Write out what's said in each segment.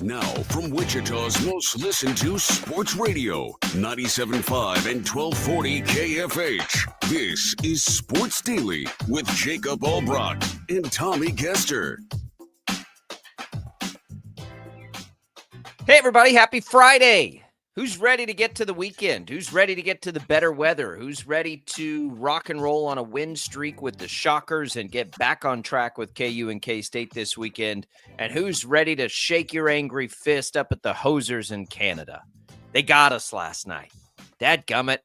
Now, from Wichita's most listened to sports radio, 97.5 and 1240 KFH. This is Sports Daily with Jacob Albrock and Tommy Kester. Hey, everybody. Happy Friday. Who's ready to get to the weekend? Who's ready to get to the better weather? Who's ready to rock and roll on a win streak with the Shockers and get back on track with KU and K-State this weekend? And who's ready to shake your angry fist up at the Hosers in Canada? They got us last night. Dadgummit.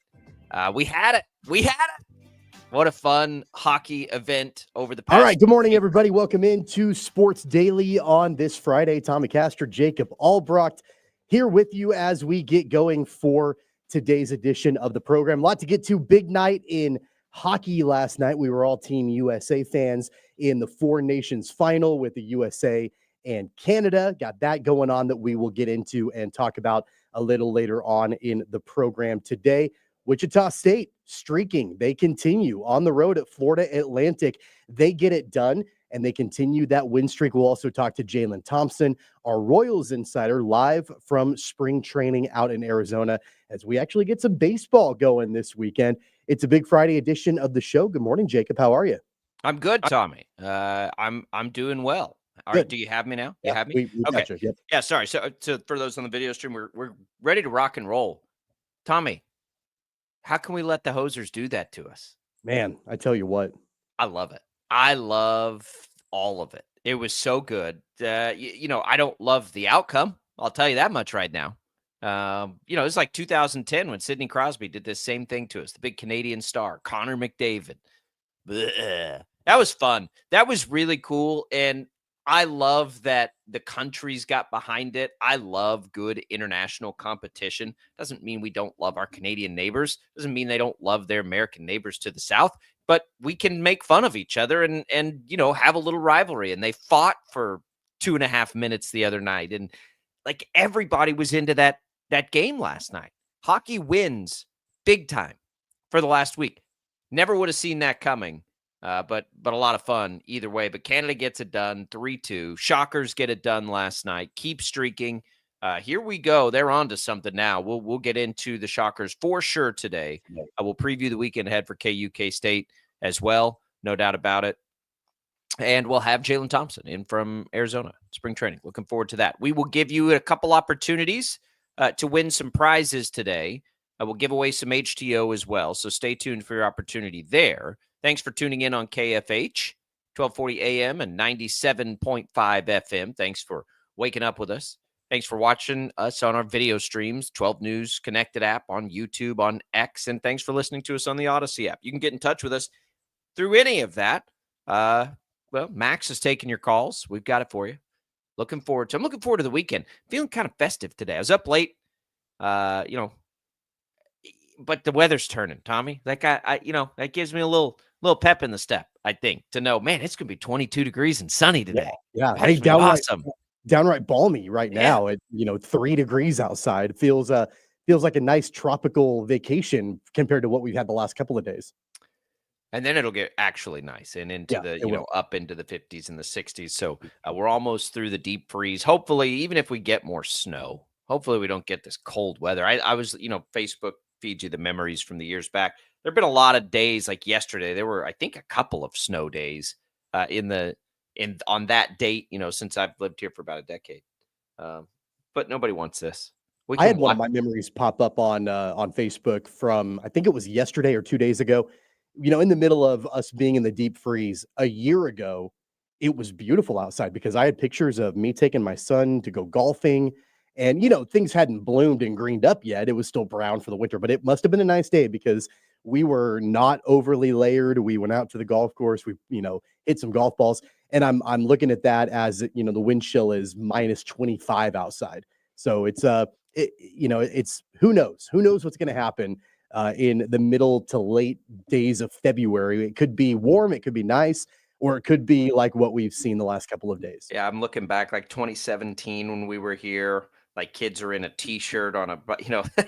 We had it. We had it. What a fun hockey event over the past. All right. Good morning, everybody. Welcome into Sports Daily on this Friday. Tommy Castor, Jacob Albrocht here with you as we get going for today's edition of the program. A lot to get to. Big night in hockey last night. We were all Team USA fans in the Four Nations final with the USA and Canada. Got that going on that we will get into and talk about a little later on in the program today. Wichita State streaking. They continue on the road at Florida Atlantic. They get it done, and they continue that win streak. We'll also talk to Jaylon Thompson, our Royals insider, live from spring training out in Arizona, as we actually get some baseball going this weekend. It's a big Friday edition of the show. Good morning, Jacob. How are you? I'm good, Tommy. I'm doing well. All right, do you have me now? You have me? We okay. got you. Yep. Yeah, sorry. So for those on the video stream, we're ready to rock and roll. Tommy, how can we let the Hosers do that to us? Man, I tell you what. I love it. I love all of it. It was so good. I don't love the outcome. I'll tell you that much right now. It's like 2010 when Sidney Crosby did this same thing to us, the big Canadian star, Connor McDavid. Blech. That was fun. That was really cool. And I love that the countries got behind it. I love good international competition. Doesn't mean we don't love our Canadian neighbors. Doesn't mean they don't love their American neighbors to the south. But we can make fun of each other and have a little rivalry. And they fought for 2.5 minutes the other night. And like everybody was into that game last night. Hockey wins big time for the last week. Never would have seen that coming. But a lot of fun either way. But Canada gets it done 3-2. Shockers get it done last night. Keep streaking. Here we go. They're on to something now. We'll get into the Shockers for sure today. I will preview the weekend ahead for KU K-State as well. No doubt about it. And we'll have Jaylon Thompson in from Arizona, spring training. Looking forward to that. We will give you a couple opportunities to win some prizes today. I will give away some HTO as well. So stay tuned for your opportunity there. Thanks for tuning in on KFH, 1240 AM and 97.5 FM. Thanks for waking up with us. Thanks for watching us on our video streams, 12 News Connected app on YouTube, on X, and thanks for listening to us on the Odyssey app. You can get in touch with us through any of that. Max is taking your calls. We've got it for you. I'm looking forward to the weekend. Feeling kind of festive today. I was up late, but the weather's turning, Tommy. That gives me a little pep in the step, I think, to know, man, it's going to be 22 degrees and sunny today. Yeah. Hey, downright balmy right now at 3 degrees outside. Feels like a nice tropical vacation compared to what we've had the last couple of days. And then it'll get actually nice and into up into the 50s and the 60s. So we're almost through the deep freeze. Hopefully, even if we get more snow, hopefully we don't get this cold weather. I was, Facebook feeds you the memories from the years back. There have been a lot of days like yesterday. There were, I think, a couple of snow days on that date, since I've lived here for about a decade. But nobody wants this. I had one of my memories pop up on Facebook from, I think it was yesterday or 2 days ago. In the middle of us being in the deep freeze a year ago, it was beautiful outside because I had pictures of me taking my son to go golfing. And, things hadn't bloomed and greened up yet. It was still brown for the winter, but it must have been a nice day because we were not overly layered. We went out to the golf course. We, hit some golf balls. And I'm looking at that as, the wind chill is minus 25 outside. So it's, it's who knows what's going to happen in the middle to late days of February. It could be warm. It could be nice. Or it could be like what we've seen the last couple of days. Yeah, I'm looking back like 2017 when we were here. Like kids are in a T-shirt on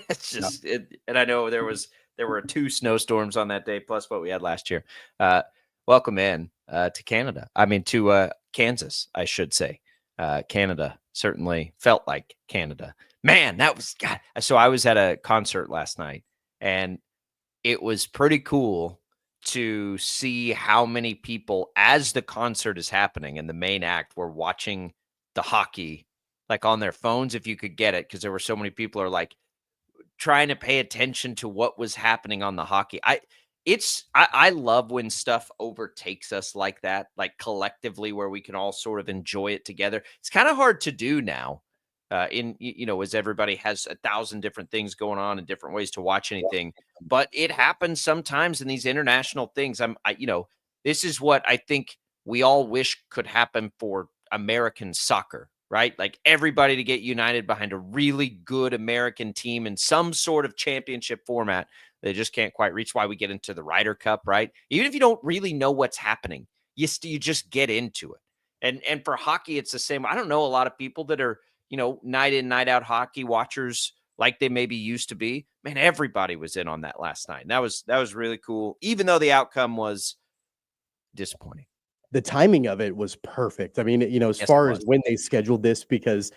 it's just and I know there were 2 snowstorms on that day plus what we had last year. Welcome in to Canada. I mean to Kansas, I should say. Canada certainly felt like Canada. Man, that was God. So I was at a concert last night, and it was pretty cool to see how many people, as the concert is happening and the main act, were watching the hockey like on their phones if you could get it, because there were so many people are like trying to pay attention to what was happening on the hockey. I love when stuff overtakes us like that, like collectively, where we can all sort of enjoy it together. It's kind of hard to do now, as everybody has 1,000 different things going on and different ways to watch anything. But it happens sometimes in these international things. This is what I think we all wish could happen for American soccer, right? Like everybody to get united behind a really good American team in some sort of championship format. They just can't quite reach. Why we get into the Ryder Cup, right? Even if you don't really know what's happening, you just get into it. And for hockey, it's the same. I don't know a lot of people that are, night in, night out hockey watchers like they maybe used to be. Man, everybody was in on that last night. And that was really cool, even though the outcome was disappointing. The timing of it was perfect. I mean, as far as when they scheduled this, because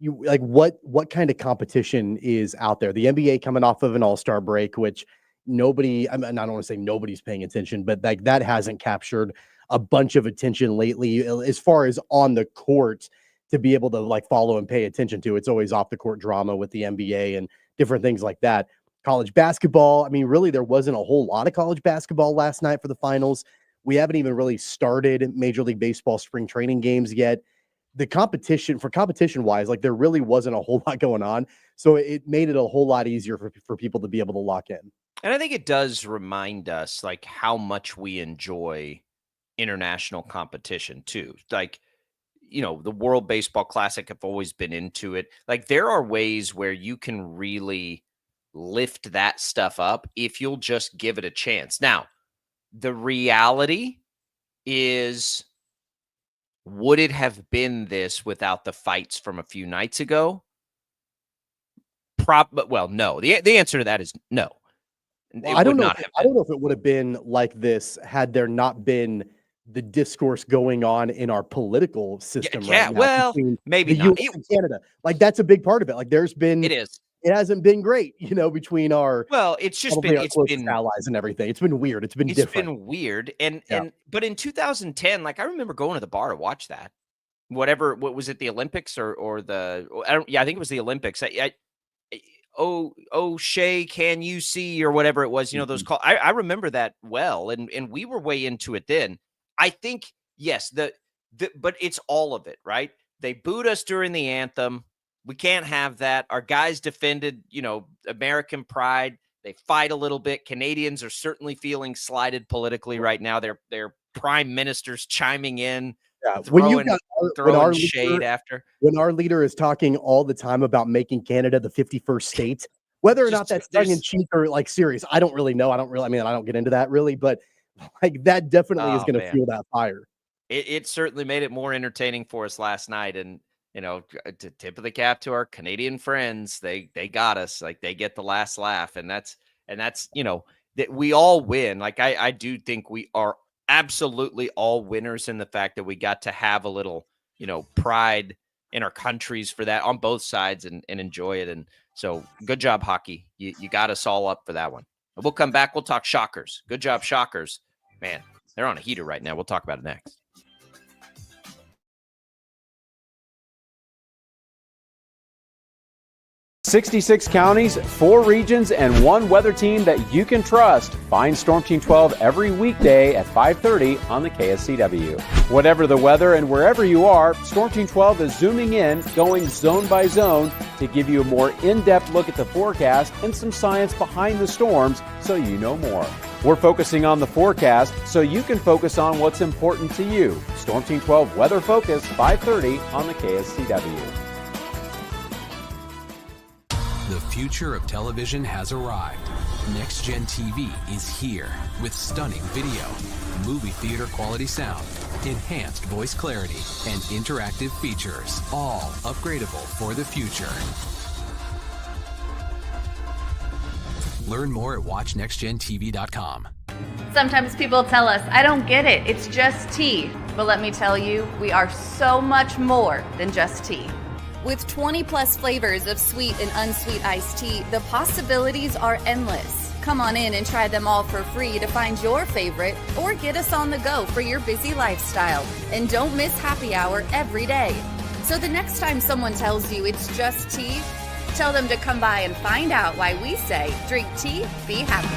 you like what kind of competition is out there? The NBA coming off of an all-star break, which nobody, I don't want to say nobody's paying attention, but like that hasn't captured a bunch of attention lately as far as on the court to be able to like follow and pay attention to. It's always off the court drama with the NBA and different things like that. College basketball, I mean, really, there wasn't a whole lot of college basketball last night for the finals. We haven't even really started Major League Baseball spring training games yet. The competition wise, like there really wasn't a whole lot going on. So it made it a whole lot easier for people to be able to lock in. And I think it does remind us like how much we enjoy international competition too. Like, the World Baseball Classic, I've always been into it. Like there are ways where you can really lift that stuff up if you'll just give it a chance. Now, the reality is, would it have been this without the fights from a few nights ago? Well, no. The answer to that is no. Well, I don't know if it would have been like this had there not been the discourse going on in our political system right now. Well, maybe not. US and Canada. Like that's a big part of it. Like it hasn't been great, between our it's been allies and everything. It's been weird. It's different. It's been weird. But in 2010, like I remember going to the bar to watch that. What was it, the Olympics or the I think it was the Olympics. Shay, can you see, or whatever it was, those calls. I remember that well, and we were way into it then. I think, yes, but it's all of it, right? They booed us during the anthem. We can't have that. Our guys defended, American pride. They fight a little bit. Canadians are certainly feeling slighted politically right now. Their prime minister's chiming in, throwing shade after. When our leader is talking all the time about making Canada the 51st state, whether or not that's tongue in cheek or like serious, I don't really know. I don't get into that really, but like that definitely is going to fuel that fire. It certainly made it more entertaining for us last night. And, to tip of the cap to our Canadian friends, they got us. Like they get the last laugh, and that's that we all win. Like I do think we are absolutely all winners in the fact that we got to have a little, pride in our countries for that on both sides and enjoy it. And so good job, hockey. You got us all up for that one. We'll come back. We'll talk Shockers. Good job, Shockers. Man, they're on a heater right now. We'll talk about it next. 66 counties, 4 regions, and 1 weather team that you can trust. Find Storm Team 12 every weekday at 5:30 on the KSCW. Whatever the weather and wherever you are, Storm Team 12 is zooming in, going zone by zone to give you a more in-depth look at the forecast and some science behind the storms so you know more. We're focusing on the forecast so you can focus on what's important to you. Storm Team 12 Weather Focus, 5:30 on the KSCW. The future of television has arrived. Next Gen TV is here with stunning video, movie theater quality sound, enhanced voice clarity, and interactive features, all upgradable for the future. Learn more at watchnextgentv.com. Sometimes people tell us, I don't get it, it's just T. But let me tell you, we are so much more than just tea. With 20 plus flavors of sweet and unsweet iced tea, the possibilities are endless. Come on in and try them all for free to find your favorite or get us on the go for your busy lifestyle. And don't miss happy hour every day. So the next time someone tells you it's just tea, tell them to come by and find out why we say drink tea, be happy.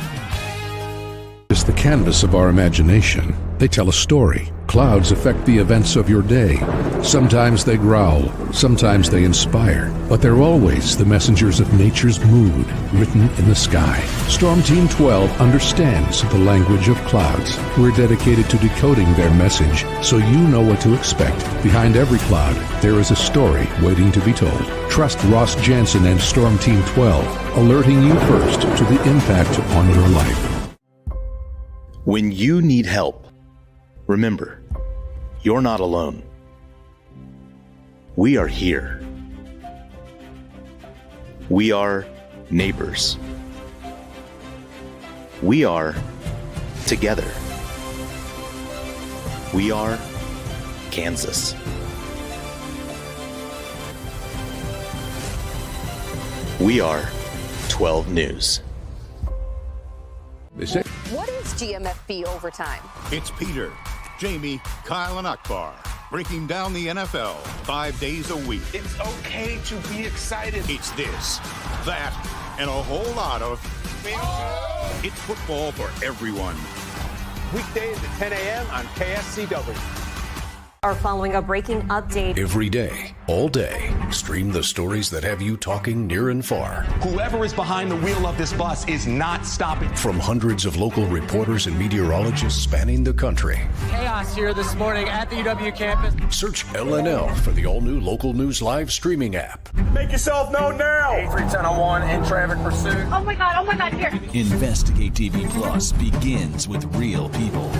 Is the canvas of our imagination. They tell a story. Clouds affect the events of your day. Sometimes they growl, sometimes they inspire, but they're always the messengers of nature's mood, written in the sky. Storm Team 12 understands the language of clouds. We're dedicated to decoding their message, so you know what to expect. Behind every cloud, there is a story waiting to be told. Trust Ross Jansen and Storm Team 12, alerting you first to the impact on your life. When you need help, remember, you're not alone. We are here. We are neighbors. We are together. We are Kansas. We are 12 News. They say, What is GMFB Overtime? It's Peter, Jamie, Kyle, and Akbar breaking down the NFL 5 days a week. It's okay to be excited. It's this, that, and a whole lot of... It's football for everyone. Weekdays at 10 a.m. on KSCW. Are following a breaking update. Every day, all day, stream the stories that have you talking near and far. Whoever is behind the wheel of this bus is not stopping. From hundreds of local reporters and meteorologists spanning the country. Chaos here this morning at the UW campus. Search LNL for the all-new Local News Live streaming app. Make yourself known now. 831001 in traffic pursuit. Oh my God, here. Investigate TV Plus begins with real people.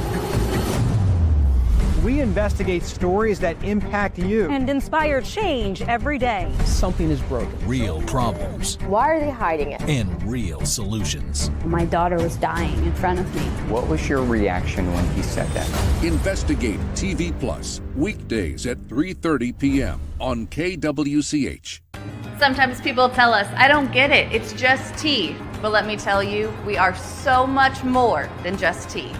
We investigate stories that impact you. And inspire change every day. Something is broken. Real problems. Why are they hiding it? And real solutions. My daughter was dying in front of me. What was your reaction when he said that? Investigate TV Plus, weekdays at 3:30 p.m. on KWCH. Sometimes people tell us, I don't get it, it's just tea. But let me tell you, we are so much more than just tea.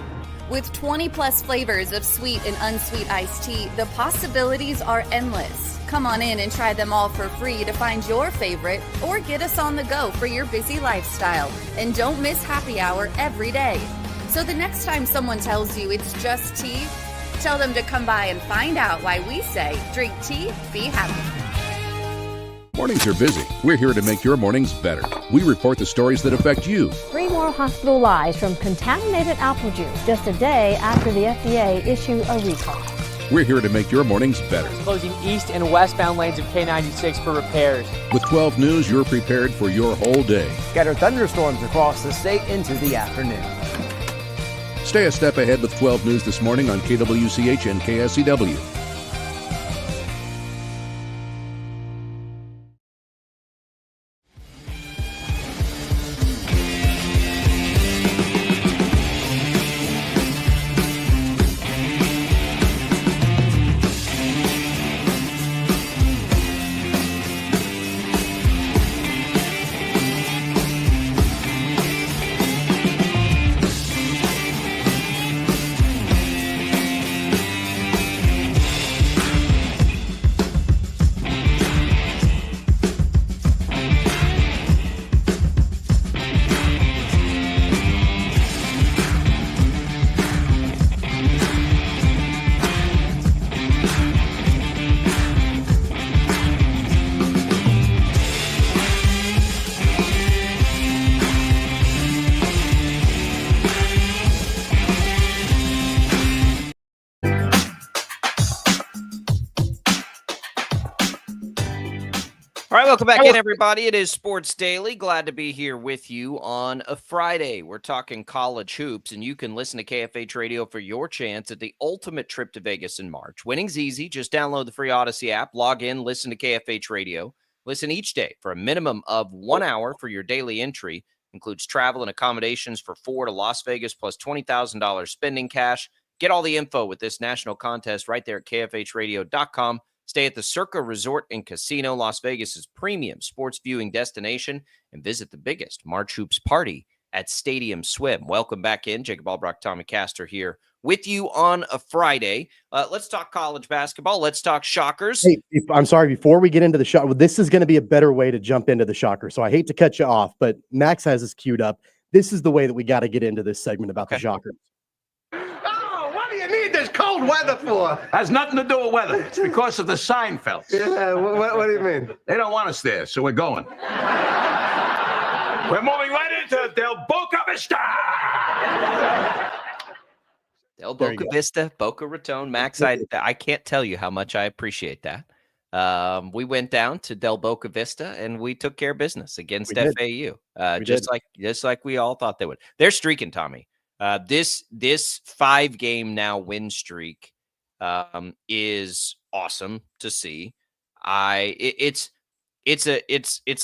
With 20 plus flavors of sweet and unsweet iced tea, the possibilities are endless. Come on in and try them all for free to find your favorite or get us on the go for your busy lifestyle. And don't miss happy hour every day. So the next time someone tells you it's just tea, tell them to come by and find out why we say drink tea, be happy. Mornings are busy. We're here to make your mornings better. We report the stories that affect you. 3 more hospital lies from contaminated apple juice just a day after the FDA issued a recall. We're here to make your mornings better. Closing east and westbound lanes of K96 for repairs. With 12 News, you're prepared for your whole day. Scattered thunderstorms across the state into the afternoon. Stay a step ahead with 12 News this morning on KWCH and KSCW. All right, welcome back in, everybody. It is Sports Daily. Glad to be here with you on a Friday. We're talking college hoops, and you can listen to KFH Radio for your chance at the ultimate trip to Vegas in March. Winning's easy. Just download the free Odyssey app, log in, listen to KFH Radio. Listen each day for a minimum of 1 hour for your daily entry. Includes travel and accommodations for 4 to Las Vegas plus $20,000 spending cash. Get all the info with this national contest right there at kfhradio.com. Stay at the Circa Resort and Casino, Las Vegas's premium sports viewing destination, and visit the biggest March Hoops party at Stadium Swim. Welcome back in. Jacob Albrock, Tommy Castor here with you on a Friday. Let's talk college basketball. Let's talk Shockers. Hey, I'm sorry, before we get into the shock, this is going to be a better way to jump into the Shocker. So I hate to cut you off, but Max has us queued up. This is the way that we got to get into this segment about the Shockers. Oh, what do you need this cold weather for? Has nothing to do with weather. It's because of the Seinfelds. Yeah, what do you mean? They don't want us there, so we're going. We're moving right into Del Boca Vista. Del Boca Vista, Boca Raton. Max, I can't tell you how much I appreciate that. We went down to Del Boca Vista and we took care of business against FAU, just like we all thought they would. They're streaking, Tommy. This 5-game now win streak is awesome to see. It's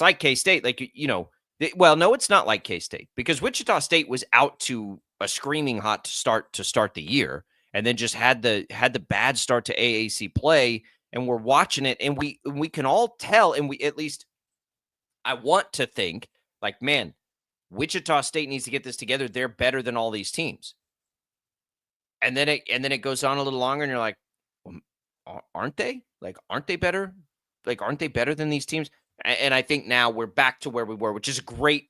like K-State, like, you know. Well, no, it's not like K-State, because Wichita State was out to a screaming hot start the year, and then just had the bad start to AAC play, and we're watching it, and we can all tell, and at least I want to think, like, man, Wichita State needs to get this together. They're better than all these teams. And then it goes on a little longer, and you're like, aren't they? Like, aren't they better? Like, aren't they better than these teams? And I think now we're back to where we were, which is a great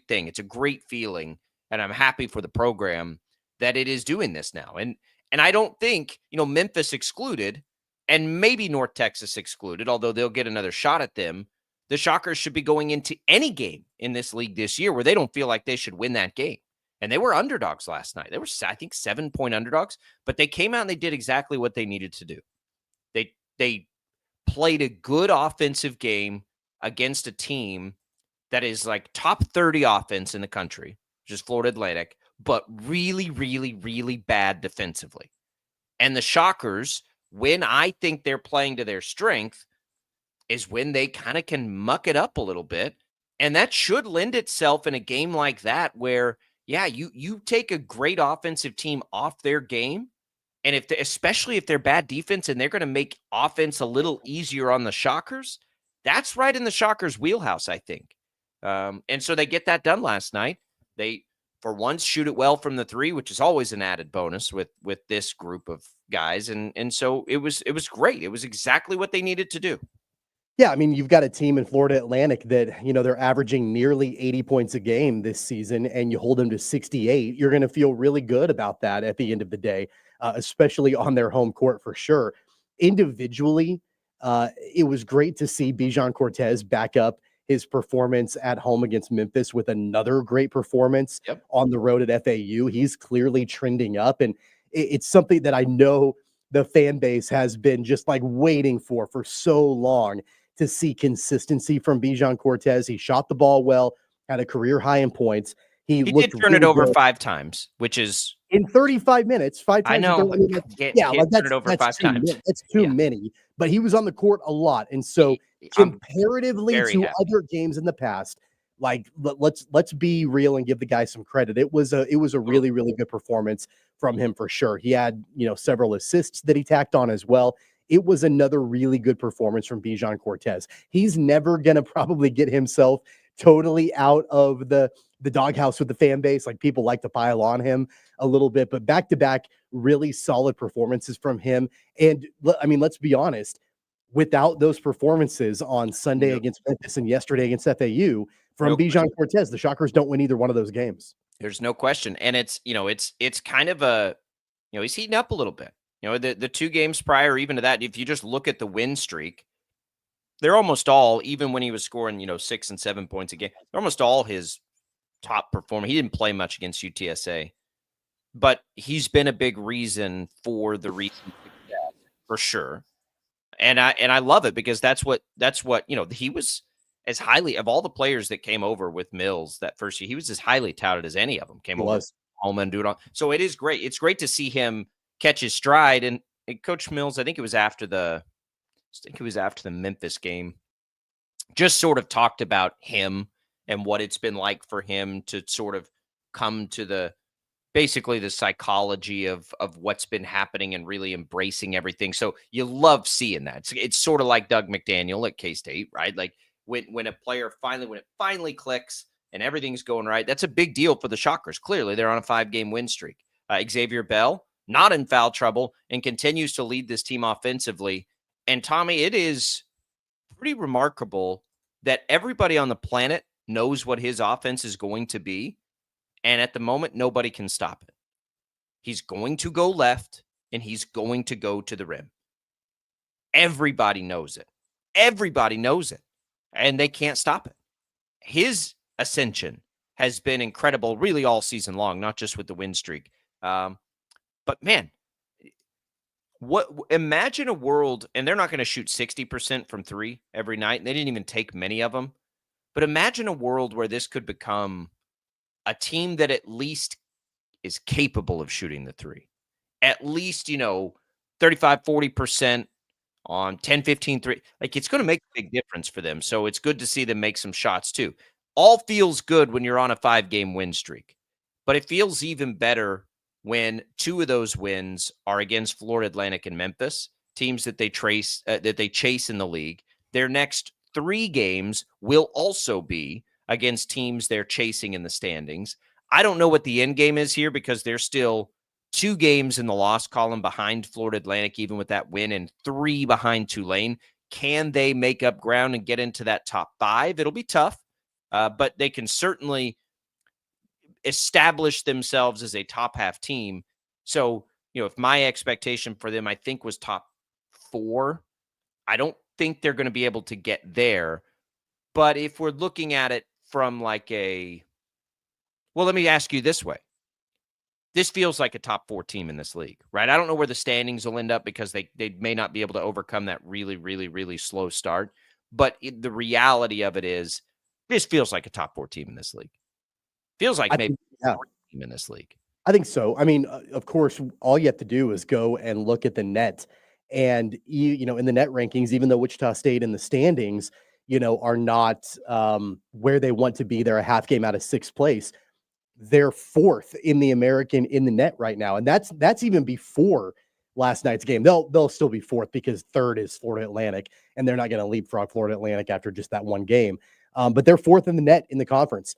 thing. It's a great feeling, and I'm happy for the program that it is doing this now. And I don't think, Memphis excluded, and maybe North Texas excluded, although they'll get another shot at them. The Shockers should be going into any game in this league this year where they don't feel like they should win that game. And they were underdogs last night. They were, I think, 7-point underdogs, but they came out and they did exactly what they needed to do. They played a good offensive game against a team that is like top 30 offense in the country, which is Florida Atlantic, but really, really, really bad defensively. And the Shockers, when I think they're playing to their strength, is when they kind of can muck it up a little bit. And that should lend itself in a game like that where, yeah, you take a great offensive team off their game, and especially if they're bad defense and they're going to make offense a little easier on the Shockers, that's right in the Shockers' wheelhouse, I think. And so they get that done last night. They, for once, shoot it well from the three, which is always an added bonus with this group of guys. And so it was great. It was exactly what they needed to do. Yeah, I mean, you've got a team in Florida Atlantic that, they're averaging nearly 80 points a game this season, and you hold them to 68. You're going to feel really good about that at the end of the day, especially on their home court for sure. Individually, it was great to see Bijan Cortez back up his performance at home against Memphis with another great performance on the road at FAU. He's clearly trending up, and it's something that I know the fan base has been just like waiting for so long, to see consistency from Bijan Cortez. He shot the ball well, had a career high in points. He did turn it over 5 times, which is in 35 minutes. 5 times. I know. That's over 5 times. That's too many. But he was on the court a lot, and so comparatively to other games in the past, like let's be real and give the guy some credit. It was a really, really good performance from him for sure. He had several assists that he tacked on as well. It was another really good performance from Bijan Cortez. He's never going to probably get himself totally out of the doghouse with the fan base. Like, people like to pile on him a little bit, but back-to-back really solid performances from him. And I mean, let's be honest, without those performances on Sunday against Memphis and yesterday against FAU from Bijan Cortez, the Shockers don't win either one of those games. There's no question. And it's kind of a, he's heating up a little bit. The 2 games prior, even to that, if you just look at the win streak, they're almost all, even when he was scoring, 6 and 7 points a game, they're almost all his top performer. He didn't play much against UTSA, but he's been a big reason for the recent success, for sure. And I love it, because that's what he was as highly, of all the players that came over with Mills that first year, he was as highly touted as any of them. Came over home and do it on. So it is great. It's great to see him catch his stride. And Coach Mills, I think it was after the Memphis game, just sort of talked about him and what it's been like for him to sort of come to the basically the psychology of what's been happening and really embracing everything. So you love seeing that. It's sort of like Doug McDaniel at K-State, right? Like when a player when it finally clicks and everything's going right, that's a big deal for the Shockers. Clearly, they're on a 5-game win streak. Xavier Bell, not in foul trouble, and continues to lead this team offensively. And Tommy, it is pretty remarkable that everybody on the planet knows what his offense is going to be. And at the moment, nobody can stop it. He's going to go left, and he's going to go to the rim. Everybody knows it. Everybody knows it. And they can't stop it. His ascension has been incredible, really all season long, not just with the win streak. But man, imagine a world, and they're not going to shoot 60% from three every night, and they didn't even take many of them. But imagine a world where this could become a team that at least is capable of shooting the three. At least, 35, 40% on 10, 15, 3. Like, it's going to make a big difference for them. So it's good to see them make some shots too. All feels good when you're on a 5-game win streak. But it feels even better when 2 of those wins are against Florida Atlantic and Memphis, teams that they chase in the league. Their next 3 games will also be against teams they're chasing in the standings. I don't know what the end game is here because they're still 2 games in the loss column behind Florida Atlantic, even with that win, and 3 behind Tulane. Can they make up ground and get into that top 5? It'll be tough, but they can certainly establish themselves as a top half team. So, if my expectation for them, I think, was top 4, I don't think they're going to be able to get there. But if we're looking at it from let me ask you this way. This feels like a top 4 team in this league, right? I don't know where the standings will end up because they may not be able to overcome that really, really, really slow start. But the reality of it is this feels like a top 4 team in this league. Feels like maybe a team in this league. I think so. I mean, of course, all you have to do is go and look at the net. And, in the net rankings, even though Wichita State in the standings, are not where they want to be. They're a half game out of 6th place. They're 4th in the American in the net right now. And that's even before last night's game. They'll still be 4th because 3rd is Florida Atlantic, and they're not going to leapfrog Florida Atlantic after just that one game. But they're 4th in the net in the conference.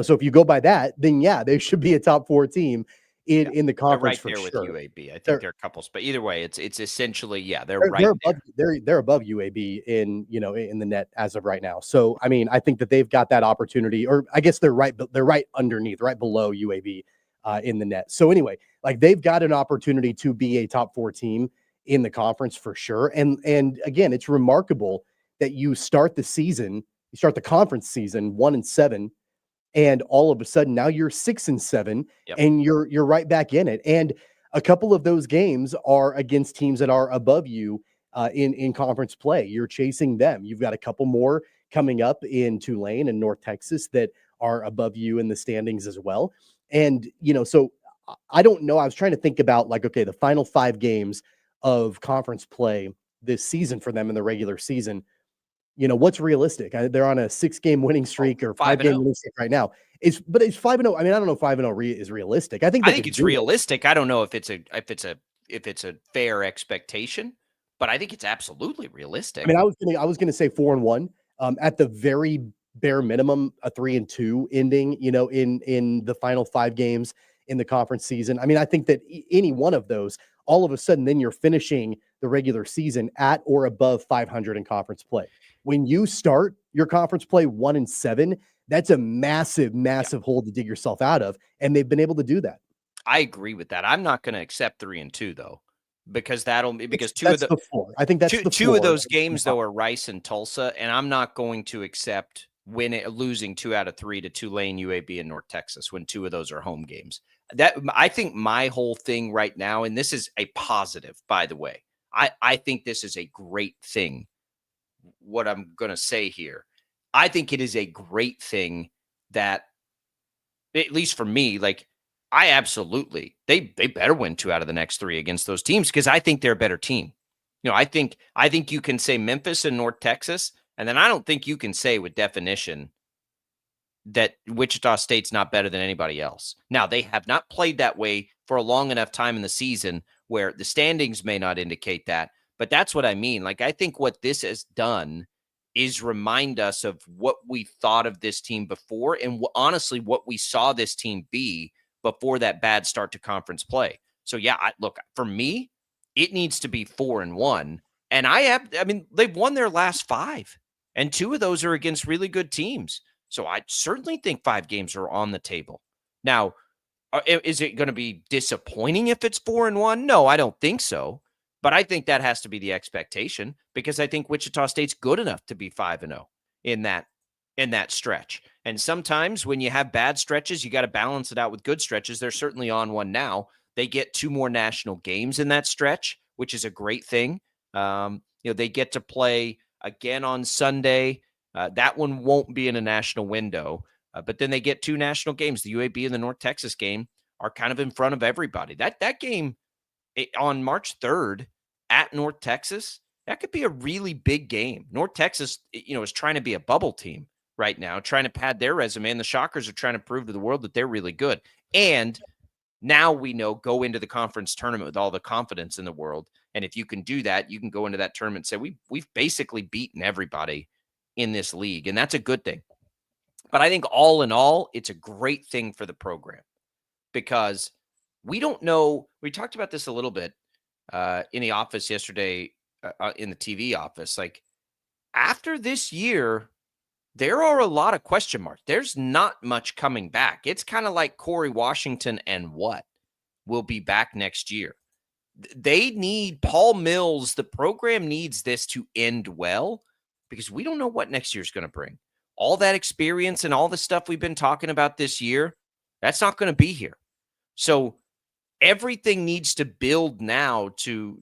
So if you go by that, then yeah, they should be a top 4 team in the conference right there for with sure. UAB. I think there are couples, but either way, it's essentially, they're right above, there. They're above UAB in the net as of right now. So I mean, I think that they've got that opportunity, or I guess they're right underneath, right below UAB in the net. So anyway, like they've got an opportunity to be a top 4 team in the conference for sure. And again, it's remarkable that you start the conference season 1-7. And all of a sudden now you're 6-7 and you're right back in it. And a couple of those games are against teams that are above you in conference play. You're chasing them. You've got a couple more coming up in Tulane and North Texas that are above you in the standings as well. And, so I don't know. I was trying to think about the final 5 games of conference play this season for them in the regular season. What's realistic? They're on a 6-game winning streak or 5-game winning streak right now. It's 5-0. I mean, I don't know if 5-0 is realistic. I think it's realistic. I don't know if it's a fair expectation, but I think it's absolutely realistic. I mean, I was gonna say 4-1. At the very bare minimum, a 3-2 ending. In the final 5 games in the conference season. I mean, I think that any one of those, all of a sudden, then you're finishing the regular season at or above 500 in conference play. When you start your conference play 1-7, that's a massive, massive hole to dig yourself out of. And they've been able to do that. I agree with that. I'm not going to accept 3-2 though, because I think that's two of those games though are Rice and Tulsa. And I'm not going to accept losing 2 out of 3 to Tulane, UAB, and North Texas when 2 of those are home games. That I think my whole thing right now, and this is a positive, by the way, I think this is a great thing. What I'm going to say here, I think it is a great thing that, at least for me, they better win 2 out of the next 3 against those teams because I think they're a better team. I think you can say Memphis and North Texas, and then I don't think you can say with definition that Wichita State's not better than anybody else. Now, they have not played that way for a long enough time in the season where the standings may not indicate that, but that's what I mean. Like, I think what this has done is remind us of what we thought of this team before and honestly what we saw this team be before that bad start to conference play. So yeah, look, for me, it needs to be 4-1. And I mean, they've won their last 5 and 2 of those are against really good teams. So I certainly think 5 games are on the table. Now, is it going to be disappointing if it's 4-1? No, I don't think so. But I think that has to be the expectation because I think Wichita State's good enough to be 5-0 in that stretch. And sometimes when you have bad stretches, you got to balance it out with good stretches. They're certainly on one now. They get 2 more national games in that stretch, which is a great thing. They get to play again on Sunday. That one won't be in a national window, but then they get 2 national games. The UAB and the North Texas game are kind of in front of everybody. That game on March 3rd at North Texas, that could be a really big game. North Texas, is trying to be a bubble team right now, trying to pad their resume, and the Shockers are trying to prove to the world that they're really good. And now we know go into the conference tournament with all the confidence in the world. And if you can do that, you can go into that tournament and say, we've basically beaten everybody in this league. And that's a good thing. But I think all in all, it's a great thing for the program because we don't know. We talked about this a little bit in the office yesterday, in the TV office. Like after this year, there are a lot of question marks. There's not much coming back. It's kind of like Corey Washington and what will be back next year. They need Paul Mills. The program needs this to end well because we don't know what next year's going to bring. All that experience and all the stuff we've been talking about this year, that's not going to be here. So everything needs to build now to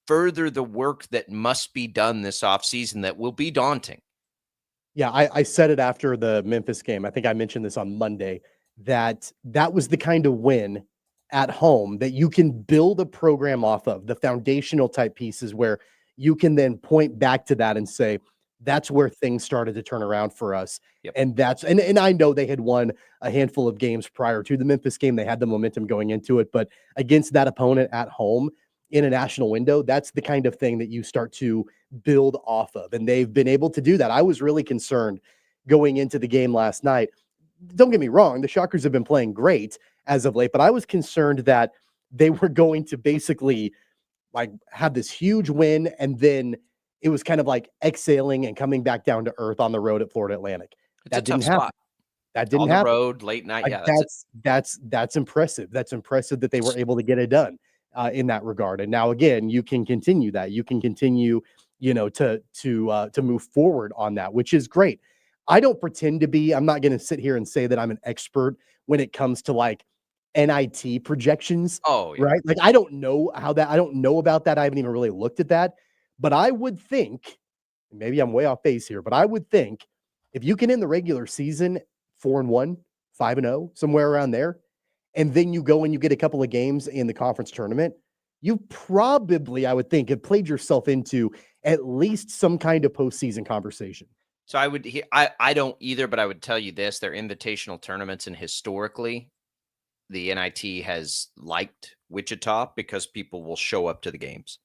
further the work that must be done this offseason that will be daunting. Yeah, I said it after the Memphis game. I think I mentioned this on Monday, that was the kind of win at home that you can build a program off of, the foundational type pieces where you can then point back to that and say, that's where things started to turn around for us. Yep. And I know they had won a handful of games prior to the Memphis game. They had the momentum going into it, but against that opponent at home in a national window, that's the kind of thing that you start to build off of. And they've been able to do that. I was really concerned going into the game last night. Don't get me wrong, the Shockers have been playing great as of late, but I was concerned that they were going to basically like have this huge win and then it was kind of like exhaling and coming back down to earth on the road at Florida Atlantic. That didn't happen. That didn't happen. On the road, late night. Yeah, that's impressive. That's impressive that they were able to get it done in that regard. And now again, you can continue that. You can continue, to move forward on that, which is great. I don't pretend to be. I'm not going to sit here and say that I'm an expert when it comes to like NIT projections. Oh, yeah. Right. Like I don't know I don't know about that. I haven't even really looked at that. But I would think, maybe I'm way off base here, but I would think if you can end the regular season 4-1, 5-0, somewhere around there, and then you go and you get a couple of games in the conference tournament, you probably, I would think, have played yourself into at least some kind of postseason conversation. So I don't either, but I would tell you this, they're invitational tournaments, and historically, the NIT has liked Wichita because people will show up to the games.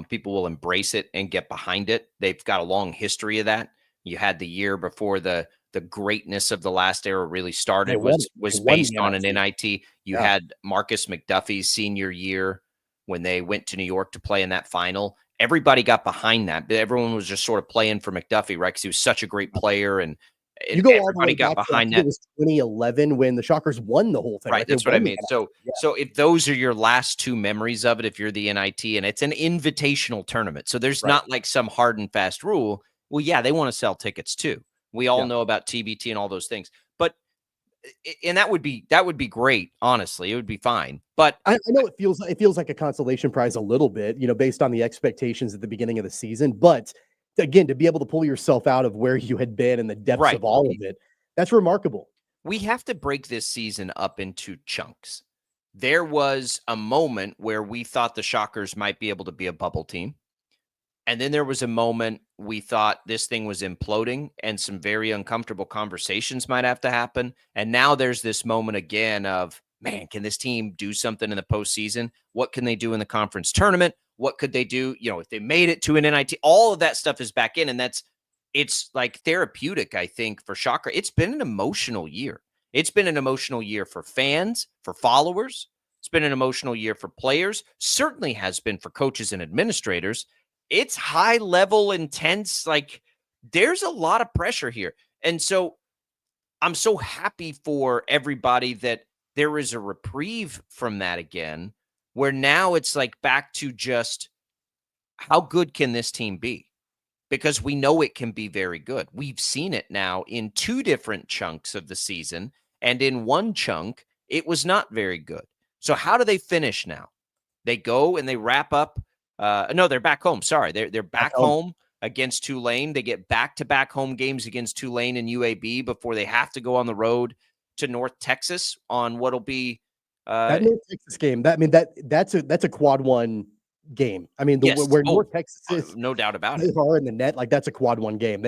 People will embrace it and get behind it. They've got a long history of that. You had the year before the greatness of the last era really started was based on an NIT. You had Marcus McDuffie's senior year when they went to New York to play in that final. Everybody got behind that. Everyone was just sort of playing for McDuffie, right? Because he was such a great player, and everybody got behind that. It was 2011 when the Shockers won the whole thing. Right, that's what I mean. So if those are your last 2 memories of it, if you're the NIT, and it's an invitational tournament, so there's not like some hard and fast rule. Well, yeah, they want to sell tickets too. We all know about TBT and all those things, but that would be great. Honestly, it would be fine. But I know it feels like a consolation prize a little bit, based on the expectations at the beginning of the season. But again, to be able to pull yourself out of where you had been and the depths of all of it, that's remarkable. We have to break this season up into chunks. There was a moment where we thought the Shockers might be able to be a bubble team. And then there was a moment we thought this thing was imploding and some very uncomfortable conversations might have to happen. And now there's this moment again of, man, can this team do something in the postseason? What can they do in the conference tournament? What could they do? If they made it to an NIT, all of that stuff is back in. And it's like therapeutic, I think, for Shocker. It's been an emotional year. It's been an emotional year for fans, for followers. It's been an emotional year for players. Certainly has been for coaches and administrators. It's high level, intense. Like, there's a lot of pressure here. And so I'm so happy for everybody that there is a reprieve from that again, where now it's like back to just how good can this team be? Because we know it can be very good. We've seen it now in 2 different chunks of the season, and in one chunk, it was not very good. So how do they finish now? They go and they wrap up. No, they're back home. Sorry, they're back home against Tulane. They get back-to-back home games against Tulane and UAB before they have to go on the road to North Texas on what'll be that North Texas game. That's a quad 1 game. I mean, where North Texas is, no doubt about it, are in the net. Like, that's a quad 1 game.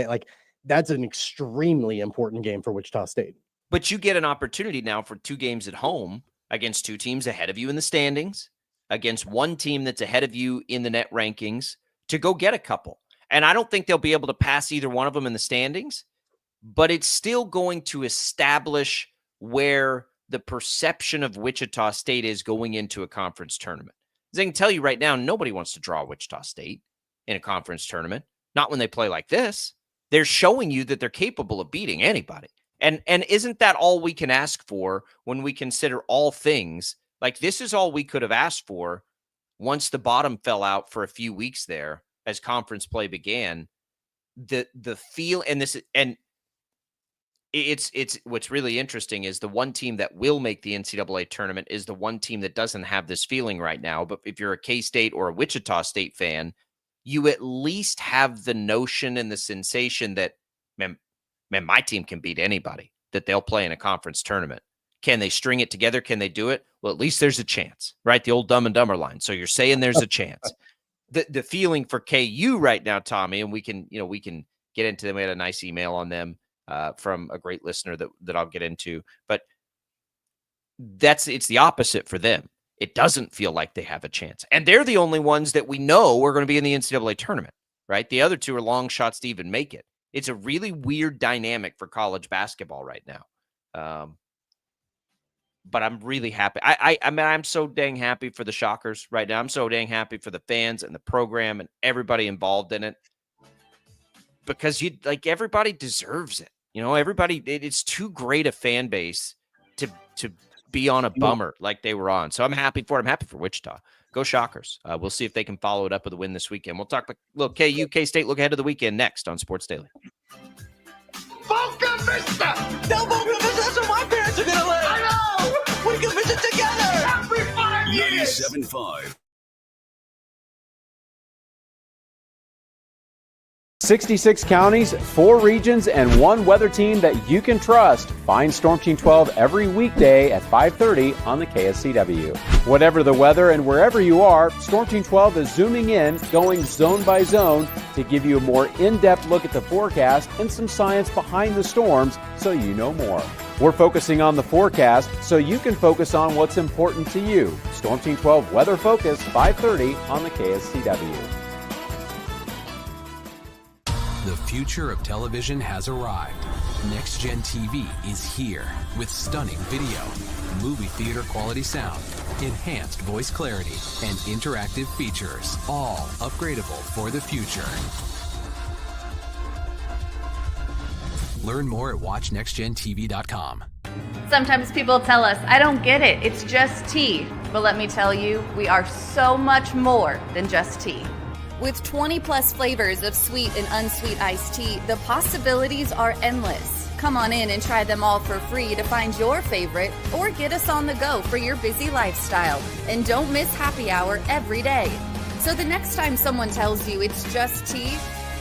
That's an extremely important game for Wichita State. But you get an opportunity now for 2 games at home against 2 teams ahead of you in the standings, against 1 team that's ahead of you in the net rankings, to go get a couple. And I don't think they'll be able to pass either one of them in the standings, but it's still going to establish where the perception of Wichita State is going into a conference tournament. As I can tell you right now, nobody wants to draw Wichita State in a conference tournament, not when they play like this. They're showing you that they're capable of beating anybody. And isn't that all we can ask for when we consider all things? Like, this is all we could have asked for once the bottom fell out for a few weeks there as conference play began. The feel and it's what's really interesting is the one team that will make the NCAA tournament is the one team that doesn't have this feeling right now. But if you're a K-State or a Wichita State fan, you at least have the notion and the sensation that, man, my team can beat anybody that they'll play in a conference tournament. Can they string it together? Can they do it? Well, at least there's a chance, right? The old Dumb and Dumber line. So you're saying there's a chance. The feeling for KU right now, Tommy, and we can get into them. We had a nice email on them from a great listener that I'll get into, but it's the opposite for them. It doesn't feel like they have a chance. And they're the only ones that we know are going to be in the NCAA tournament, right? The other 2 are long shots to even make it. It's a really weird dynamic for college basketball right now. But I'm really happy. I mean, I'm so dang happy for the Shockers right now. I'm so dang happy for the fans and the program and everybody involved in it, because everybody deserves it. Everybody, it's too great a fan base to be on a bummer like they were on. So I'm happy for it. I'm happy for Wichita. Go Shockers. We'll see if they can follow it up with a win this weekend. We'll talk a little KU, K-State look ahead to the weekend next on Sports Daily. Boca Vista! No, Boca Vista, that's where my parents are going to live! I know! We can visit together! Every 5 years! 97.5. 66 counties, 4 regions, and 1 weather team that you can trust. Find Storm Team 12 every weekday at 5:30 on the KSCW. Whatever the weather and wherever you are, Storm Team 12 is zooming in, going zone by zone to give you a more in-depth look at the forecast and some science behind the storms so you know more. We're focusing on the forecast so you can focus on what's important to you. Storm Team 12 Weather Focus, 5:30 on the KSCW. The future of television has arrived. Next Gen TV is here with stunning video, movie theater quality sound, enhanced voice clarity, and interactive features, all upgradable for the future. Learn more at watchnextgentv.com. Sometimes people tell us, I don't get it, it's just tea. But let me tell you, we are so much more than just tea. With 20-plus flavors of sweet and unsweet iced tea, the possibilities are endless. Come on in and try them all for free to find your favorite, or get us on the go for your busy lifestyle. And don't miss happy hour every day. So the next time someone tells you it's just tea,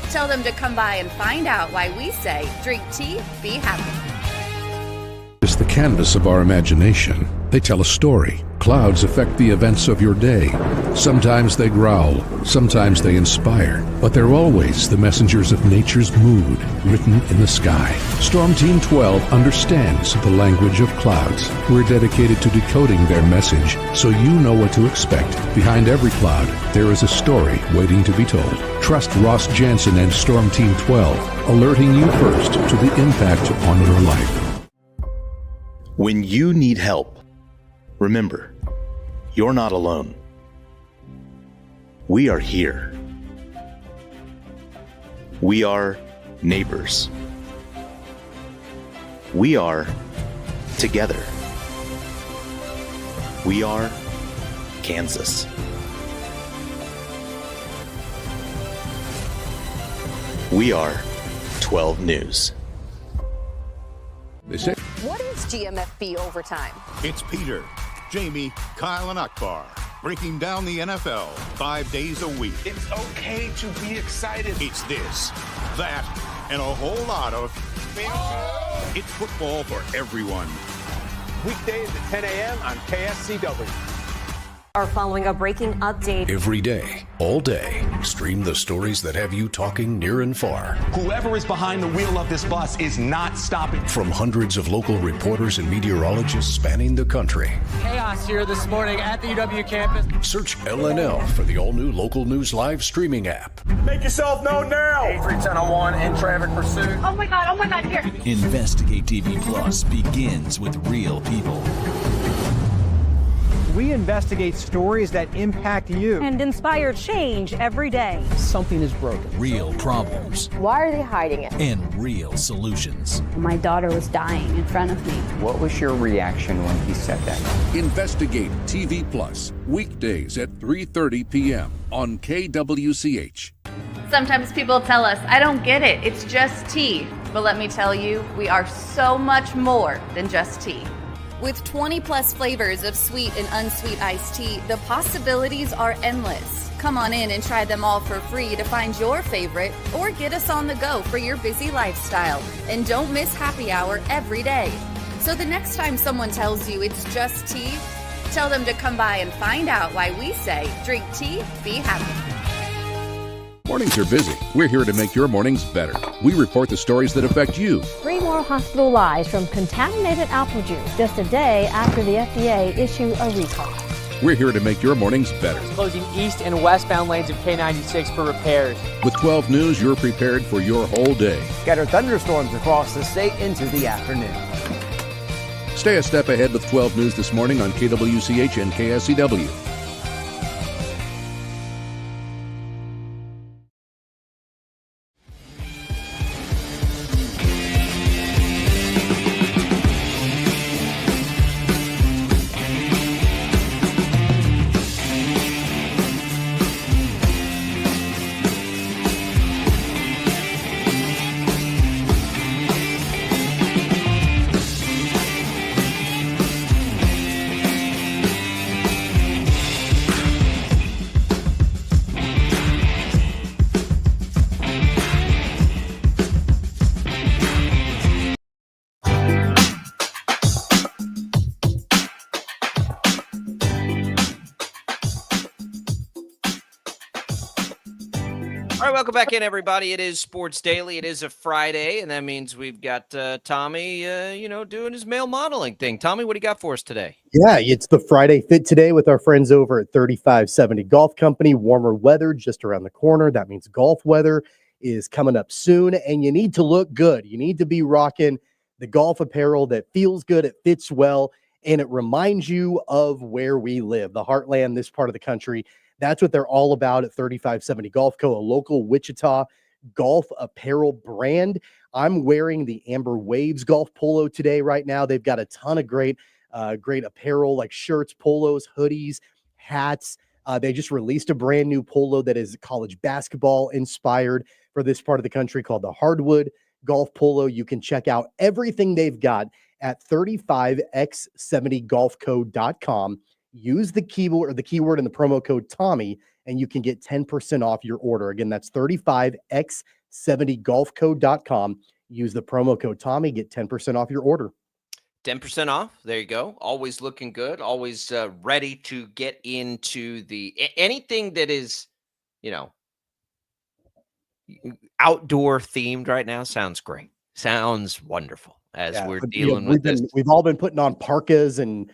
tell them to come by and find out why we say, drink tea, be happy. It's the canvas of our imagination. They tell a story. Clouds affect the events of your day. Sometimes they growl, sometimes they inspire, but they're always the messengers of nature's mood written in the sky. Storm Team 12 understands the language of clouds. We're dedicated to decoding their message so you know what to expect. Behind every cloud, there is a story waiting to be told. Trust Ross Jansen and Storm Team 12, alerting you first to the impact on your life. When you need help, remember, you're not alone. We are here. We are neighbors. We are together. We are Kansas. We are 12 News. They say, What is GMFB overtime? It's Peter, Jamie, Kyle, and Akbar breaking down the NFL 5 days a week. It's okay to be excited. It's this, that, and a whole lot of. It's football for everyone. Weekdays at 10 a.m. on KSCW. Are following a breaking update. Every day, all day, stream the stories that have you talking near and far. Whoever is behind the wheel of this bus is not stopping. From hundreds of local reporters and meteorologists spanning the country. Chaos here this morning at the UW campus. Search LNL for the all-new Local News Live streaming app. Make yourself known now. 31001 in traffic pursuit. Oh my God, here. Investigate TV Plus begins with real people. We investigate stories that impact you. And inspire change every day. Something is broken. Real problems Why are they hiding it? and real solutions. My daughter was dying in front of me. What was your reaction when he said that? Investigate TV Plus, weekdays at 3:30 p.m. on KWCH. Sometimes people tell us, I don't get it, it's just tea. But let me tell you, we are so much more than just tea. With 20 plus flavors of sweet and unsweet iced tea, the possibilities are endless. Come on in and try them all for free to find your favorite or get us on the go for your busy lifestyle. And don't miss happy hour every day. So the next time someone tells you it's just tea, tell them to come by and find out why we say drink tea, be happy. Mornings are busy. We're here to make your mornings better. We report the stories that affect you. 3 more hospital lies from contaminated apple juice just a day after the FDA issued a recall. We're here to make your mornings better. Closing east and westbound lanes of K96 for repairs. With 12 News, you're prepared for your whole day. Scattered thunderstorms across the state into the afternoon. Stay a step ahead with 12 News this morning on KWCH and KSCW. All right, welcome back in, everybody. It is Sports Daily. It is a Friday, and that means we've got Tommy, doing his male modeling thing. Tommy, what do you got for us today? Yeah, it's the Friday Fit today with our friends over at 3570 Golf Company. Warmer weather just around the corner. That means golf weather is coming up soon, and you need to look good. You need to be rocking the golf apparel that feels good, it fits well, and it reminds you of where we live, the heartland, this part of the country. That's what they're all about at 3570 Golf Co., a local Wichita golf apparel brand. I'm wearing the Amber Waves golf polo today right now. They've got a ton of great apparel like shirts, polos, hoodies, hats. They just released a brand new polo that is college basketball inspired for this part of the country called the Hardwood Golf Polo. You can check out everything they've got at 35x70golfco.com. Use the keyword and the promo code Tommy, and you can get 10% off your order. Again, that's 35x70golfco.com. Use the promo code Tommy, get 10% off your order. 10% off. There you go. Always looking good. Always ready to get into anything that is, you know, outdoor themed right now. Sounds great. Sounds wonderful as we're dealing with this. We've all been putting on parkas and,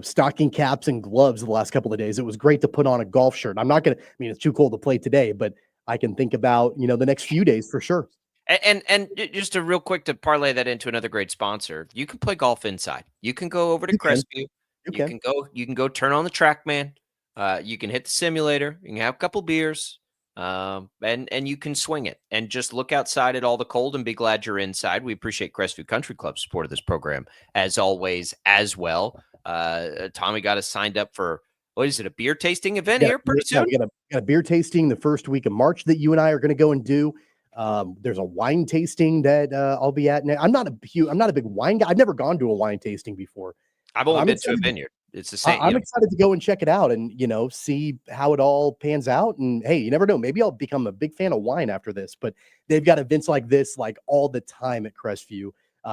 stocking caps and gloves the last couple of days. It was great to put on a golf shirt. I'm not going to, it's too cold to play today, but I can think about, the next few days for sure. And just real quick to parlay that into another great sponsor, you can play golf inside. You can go over to Crestview. You can go turn on the TrackMan. You can hit the simulator. You can have a couple beers, and you can swing it and just look outside at all the cold and be glad you're inside. We appreciate Crestview Country Club's support of this program as always as well. Tommy got us signed up for, what is it, a beer tasting event here pretty soon? We got a beer tasting the first week of March that you and I are going to go and do. There's a wine tasting that I'll be at. I'm not a big wine guy. I've never gone to a wine tasting before. I've only been to a vineyard. It's the same. I'm excited to go and check it out and, see how it all pans out. And hey, you never know. Maybe I'll become a big fan of wine after this, but they've got events like this, like all the time at Crestview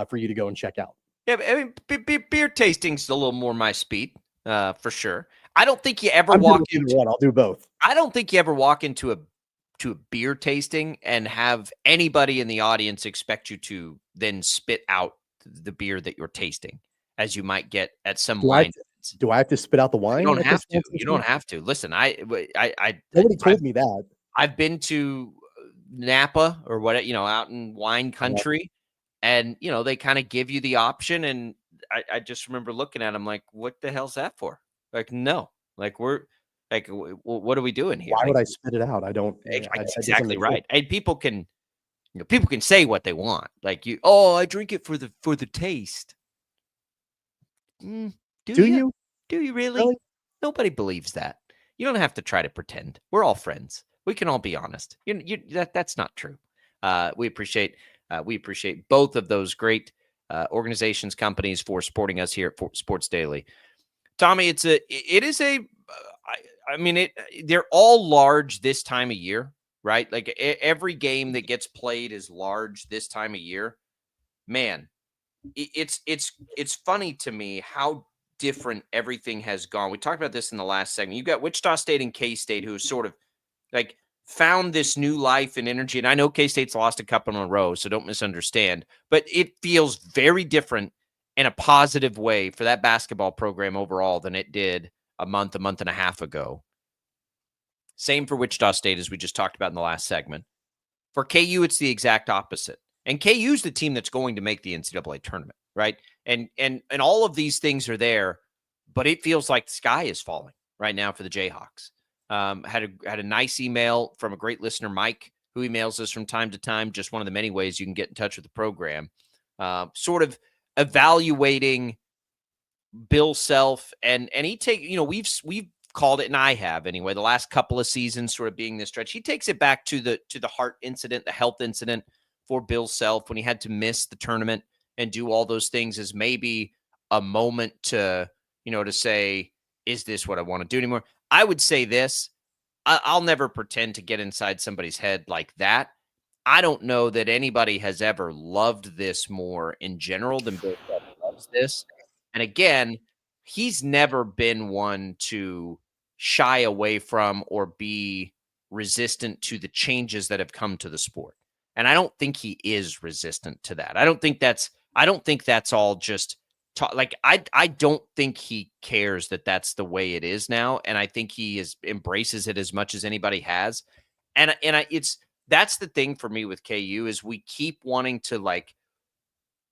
for you to go and check out. Yeah, I mean, beer tasting's a little more my speed, for sure. I don't think you ever walk into one. I'll do both. I don't think you ever walk into a beer tasting and have anybody in the audience expect you to then spit out the beer that you're tasting, as you might get at some wine. Do I have to spit out the wine? You don't have to. You don't have to. Listen, nobody told me that. I've been to Napa or what, out in wine country, and they kind of give you the option, and I just remember looking at them like, what the hell's that for? Like, no, like we're. Like, what are we doing here? Why would I spit it out? I don't. Exactly right. And people can say what they want. Like I drink it for the taste. Do you? Do you really? Nobody believes that. You don't have to try to pretend. We're all friends. We can all be honest. That's not true. We appreciate both of those great organizations, companies for supporting us here at Sports Daily. Tommy, they're all large this time of year, right? Like every game that gets played is large this time of year. Man, it's funny to me how different everything has gone. We talked about this in the last segment. You've got Wichita State and K-State who sort of like found this new life and energy. And I know K-State's lost a couple in a row, so don't misunderstand. But it feels very different in a positive way for that basketball program overall than it did a month and a half ago. Same for Wichita State, as we just talked about in the last segment. For KU, it's the exact opposite. And KU's the team that's going to make the NCAA tournament, right? And all of these things are there, but it feels like the sky is falling right now for the Jayhawks. Had a nice email from a great listener, Mike, who emails us from time to time. Just one of the many ways you can get in touch with the program. Sort of evaluating Bill Self, and he we've called it, and I have anyway, the last couple of seasons sort of being this stretch. He takes it back to the heart incident, the health incident for Bill Self when he had to miss the tournament and do all those things as maybe a moment to say, is this what I want to do anymore? I would say this, I'll never pretend to get inside somebody's head like that. I don't know that anybody has ever loved this more in general than Bill Self loves this. And again, he's never been one to shy away from or be resistant to the changes that have come to the sport. And I don't think he is resistant to that. I don't think that's all just I don't think he cares that that's the way it is now. And I think he embraces it as much as anybody has. And that's the thing for me with KU is we keep wanting to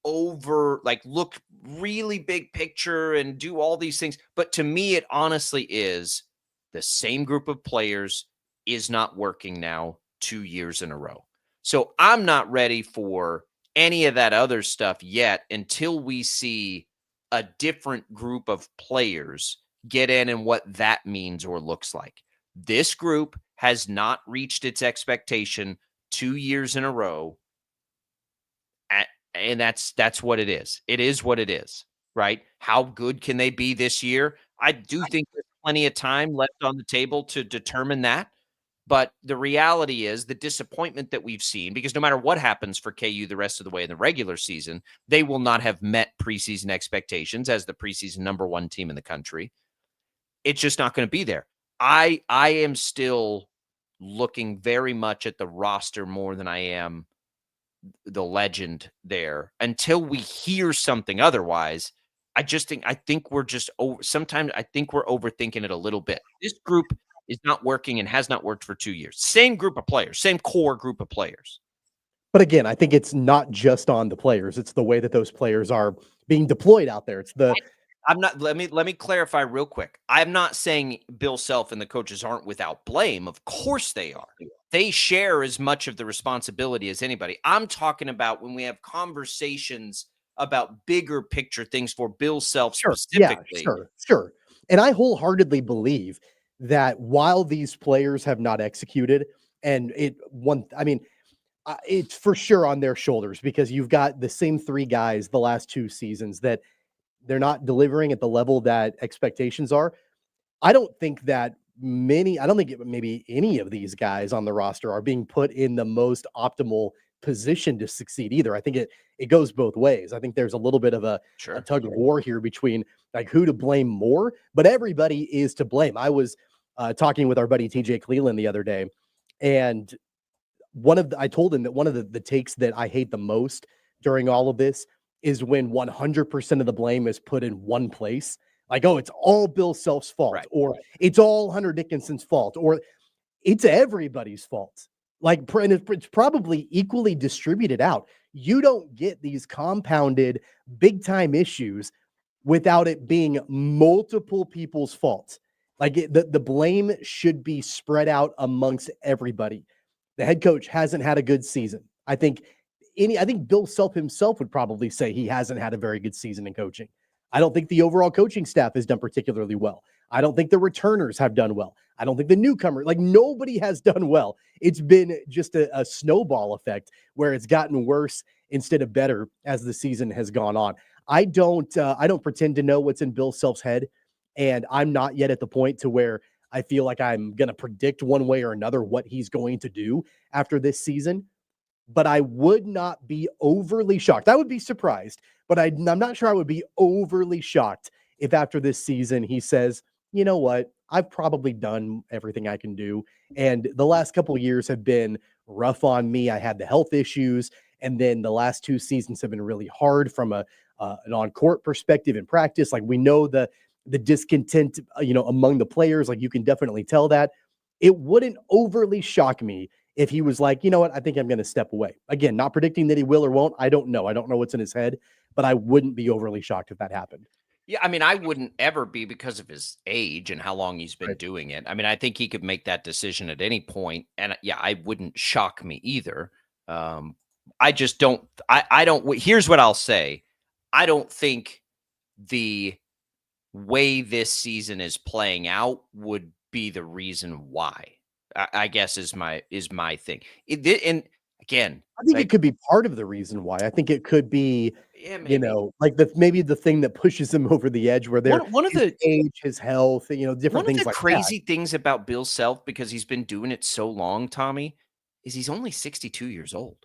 look really big picture and do all these things. But to me, it honestly is the same group of players is not working now 2 years in a row. So I'm not ready for any of that other stuff yet until we see a different group of players get in and what that means or looks like. This group has not reached its expectation 2 years in a row. And that's what it is. It is what it is, right? How good can they be this year? I do think there's plenty of time left on the table to determine that. But the reality is the disappointment that we've seen, because no matter what happens for KU the rest of the way in the regular season, they will not have met preseason expectations as the preseason #1 team in the country. It's just not going to be there. I am still looking very much at the roster more than I am the legend there until we hear something otherwise. I think we're just sometimes I think we're overthinking it a little bit. This group is not working and has not worked for 2 years. Same group of players, same core group of players. But again, I think it's not just on the players. It's the way that those players are being deployed out there. It's the I'm not let me clarify real quick. I'm not saying Bill Self and the coaches aren't without blame. Of course they are. They share as much of the responsibility as anybody. I'm talking about when we have conversations about bigger picture things for Bill Self specifically. Yeah, sure. And I wholeheartedly believe that while these players have not executed, and it's for sure on their shoulders because you've got the same 3 guys the last 2 seasons that they're not delivering at the level that expectations are. I don't think maybe any of these guys on the roster are being put in the most optimal position to succeed either. I think it goes both ways. I think there's a little bit of a tug of war here between like who to blame more, but everybody is to blame. I was talking with our buddy TJ Cleveland the other day, and I told him that one of the takes that I hate the most during all of this is when 100% of the blame is put in one place. Like, oh, it's all Bill Self's fault, or it's all Hunter Dickinson's fault, or it's everybody's fault. Like, and it's probably equally distributed out. You don't get these compounded big time issues without it being multiple people's fault. Like the blame should be spread out amongst everybody. The head coach hasn't had a good season. I think Bill Self himself would probably say he hasn't had a very good season in coaching. I don't think the overall coaching staff has done particularly well. I don't think the returners have done well. I don't think the newcomer, like nobody has done well. It's been just a snowball effect where it's gotten worse instead of better as the season has gone on. I don't pretend to know what's in Bill Self's head, and I'm not yet at the point to where I feel like I'm going to predict one way or another what he's going to do after this season. But I would not be overly shocked. I would be surprised, but I'm not sure I would be overly shocked if after this season he says, you know what, I've probably done everything I can do. And the last couple of years have been rough on me. I had the health issues. And then the last 2 seasons have been really hard from an on-court perspective in practice. Like we know the discontent, among the players, like you can definitely tell that. It wouldn't overly shock me if he was like, you know what, I think I'm going to step away. Again, not predicting that he will or won't. I don't know. I don't know what's in his head, but I wouldn't be overly shocked if that happened. Yeah, I mean, I wouldn't ever be because of his age and how long he's been doing it. I mean, I think he could make that decision at any point. And yeah, I wouldn't shock me either. I just don't, I don't, here's what I'll say. I don't think the way this season is playing out would be the reason why. I guess is my thing. And again, I think it could be part of the reason why. I think it could be, like maybe the thing that pushes him over the edge where they're one of the age, his health, different things like that. One of the crazy things about Bill Self, because he's been doing it so long, Tommy, is he's only 62 years old,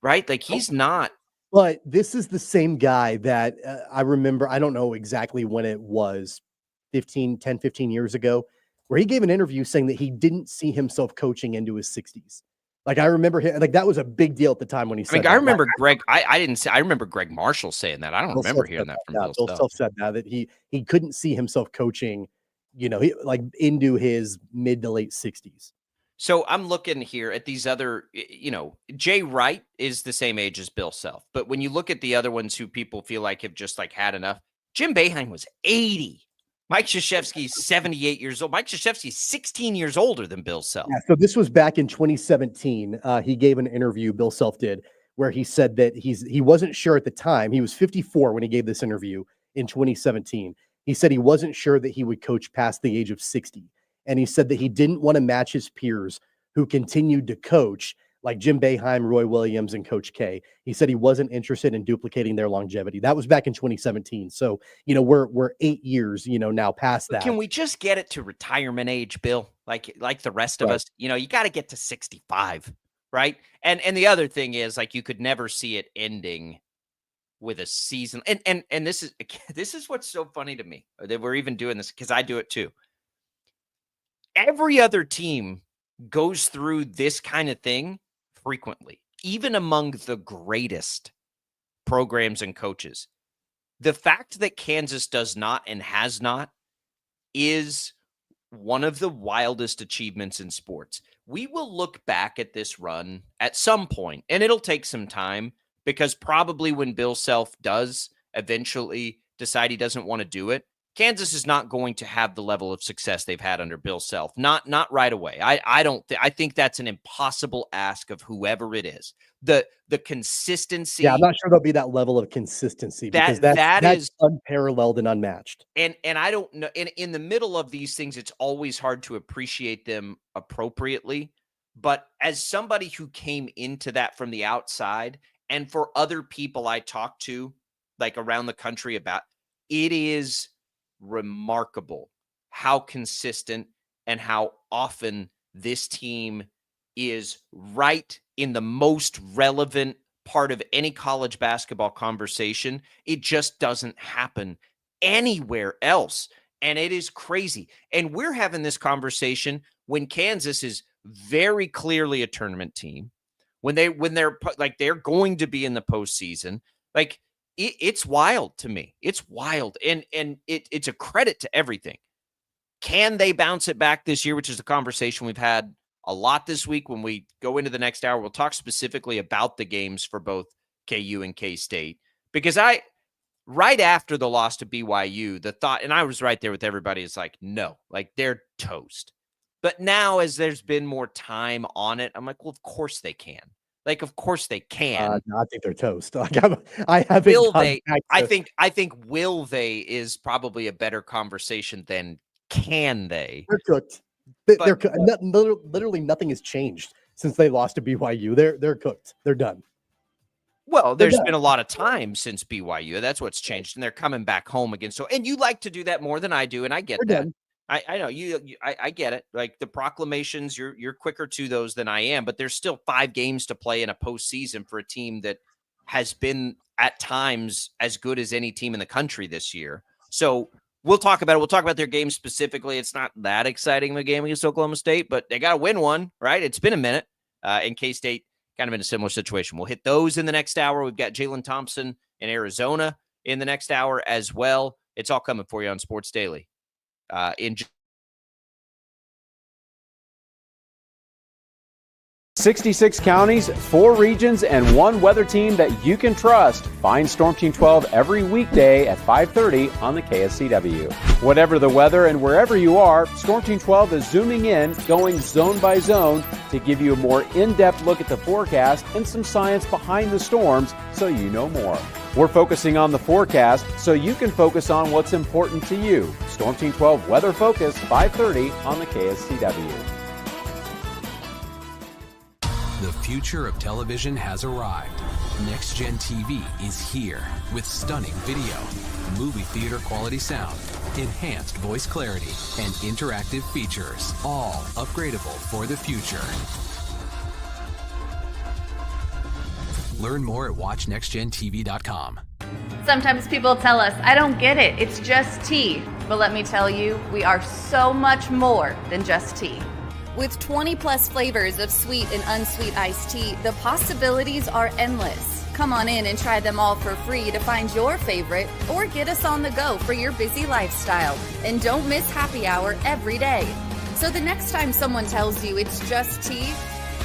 right? Like he's not. But this is the same guy that I remember. I don't know exactly when it was, 10, 15 years ago, where he gave an interview saying that he didn't see himself coaching into his 60s. Like I remember him, like that was a big deal at the time when he said. I remember Greg. I didn't say. I remember Greg Marshall saying that. I don't remember hearing that from Bill Self. Said that he couldn't see himself coaching, like into his mid to late 60s. So I'm looking here at these other, Jay Wright is the same age as Bill Self, but when you look at the other ones who people feel like have just like had enough, Jim Boeheim was 80. Mike Krzyzewski's 78 years old. Mike Krzyzewski's 16 years older than Bill Self. Yeah, so this was back in 2017. He gave an interview, Bill Self did, where he said that he wasn't sure at the time. He was 54 when he gave this interview in 2017. He said he wasn't sure that he would coach past the age of 60. And he said that he didn't want to match his peers who continued to coach, like Jim Boeheim, Roy Williams, and Coach K. He said he wasn't interested in duplicating their longevity. That was back in 2017. So, we're 8 years, now past that. Can we just get it to retirement age, Bill? Like the rest of us, you got to get to 65, right? And the other thing is, like, you could never see it ending with a season. And this is what's so funny to me that we're even doing this, because I do it too. Every other team goes through this kind of thing frequently, even among the greatest programs and coaches. The fact that Kansas does not and has not is one of the wildest achievements in sports. We will look back at this run at some point, and it'll take some time, because probably when Bill Self does eventually decide he doesn't want to do it, Kansas is not going to have the level of success they've had under Bill Self. Not right away. I think that's an impossible ask of whoever it is. The consistency. Yeah, I'm not sure there'll be that level of consistency, because that's unparalleled and unmatched. And I don't know. In the middle of these things, it's always hard to appreciate them appropriately. But as somebody who came into that from the outside, and for other people I talk to, like around the country, about it, is remarkable how consistent and how often this team is right in the most relevant part of any college basketball conversation. It just doesn't happen anywhere else. And it is crazy. And we're having this conversation when Kansas is very clearly a tournament team, when they're like, they're going to be in the postseason. Like, it's wild to me. It's wild. And it's a credit to everything. Can they bounce it back this year, which is the conversation we've had a lot this week. When we go into the next hour, we'll talk specifically about the games for both KU and K-State, because right after the loss to BYU, the thought, and I was right there with everybody, is like, no, like, they're toast. But now, as there's been more time on it, I'm like, well, of course they can. Like, of course they can. No, I think they're toast. Like, I haven't. Will they? I think will they is probably a better conversation than can they. They're cooked. Literally nothing has changed since they lost to BYU. They're cooked. They're done. Well, there's been a lot of time since BYU. That's what's changed, and they're coming back home again. So, and you like to do that more than I do, and I get that. I know I get it. Like, the proclamations, you're quicker to those than I am, but there's still 5 games to play in a postseason for a team that has been at times as good as any team in the country this year. So we'll talk about it. We'll talk about their game specifically. It's not that exciting of a game against Oklahoma State, but they got to win one, right? It's been a minute. And K-State kind of in a similar situation. We'll hit those in the next hour. We've got Jaylon Thompson in Arizona in the next hour as well. It's all coming for you on Sports Daily. In 66 counties, 4 regions, and 1 weather team that you can trust. Find Storm Team 12 every weekday at 5:30 on the KSCW. Whatever the weather and wherever you are, Storm Team 12 is zooming in, going zone by zone to give you a more in-depth look at the forecast and some science behind the storms, so you know more. We're focusing on the forecast so you can focus on what's important to you. Storm Team 12 Weather Focus, 5:30 on the KSCW. The future of television has arrived. Next Gen TV is here with stunning video, movie theater quality sound, enhanced voice clarity, and interactive features, all upgradable for the future. Learn more at watchnextgentv.com. Sometimes people tell us, I don't get it, it's just tea. But let me tell you, we are so much more than just tea. With 20 plus flavors of sweet and unsweet iced tea, the possibilities are endless. Come on in and try them all for free to find your favorite, or get us on the go for your busy lifestyle. And don't miss happy hour every day. So the next time someone tells you it's just tea,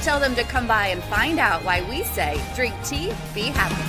tell them to come by and find out why we say, drink tea, be happy.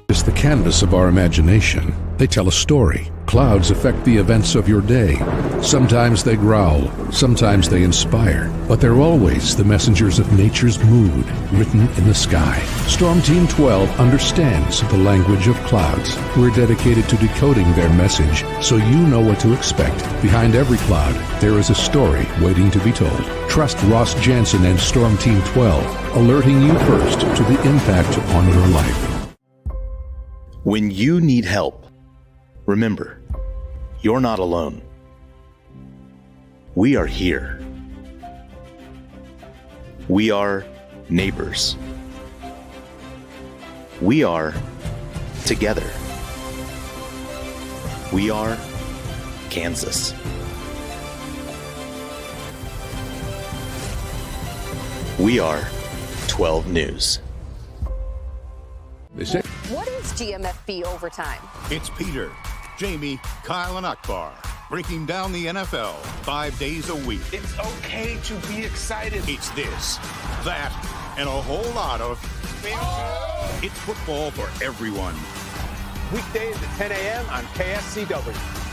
It's the canvas of our imagination. They tell a story. Clouds affect the events of your day. Sometimes they growl, sometimes they inspire, but they're always the messengers of nature's mood, written in the sky. Storm Team 12 understands the language of clouds. We're dedicated to decoding their message so you know what to expect. Behind every cloud, there is a story waiting to be told. Trust Ross Jansen and Storm Team 12, alerting you first to the impact on your life. When you need help, remember, you're not alone. We are here. We are neighbors. We are Together, we are Kansas. We are 12 News. They say, What is GMFB overtime? It's Peter, Jamie, Kyle, and Akbar breaking down the NFL 5 days a week. It's okay to be excited. It's this, that, and a whole lot of. It's football for everyone. Weekdays at 10 a.m. on KSCW.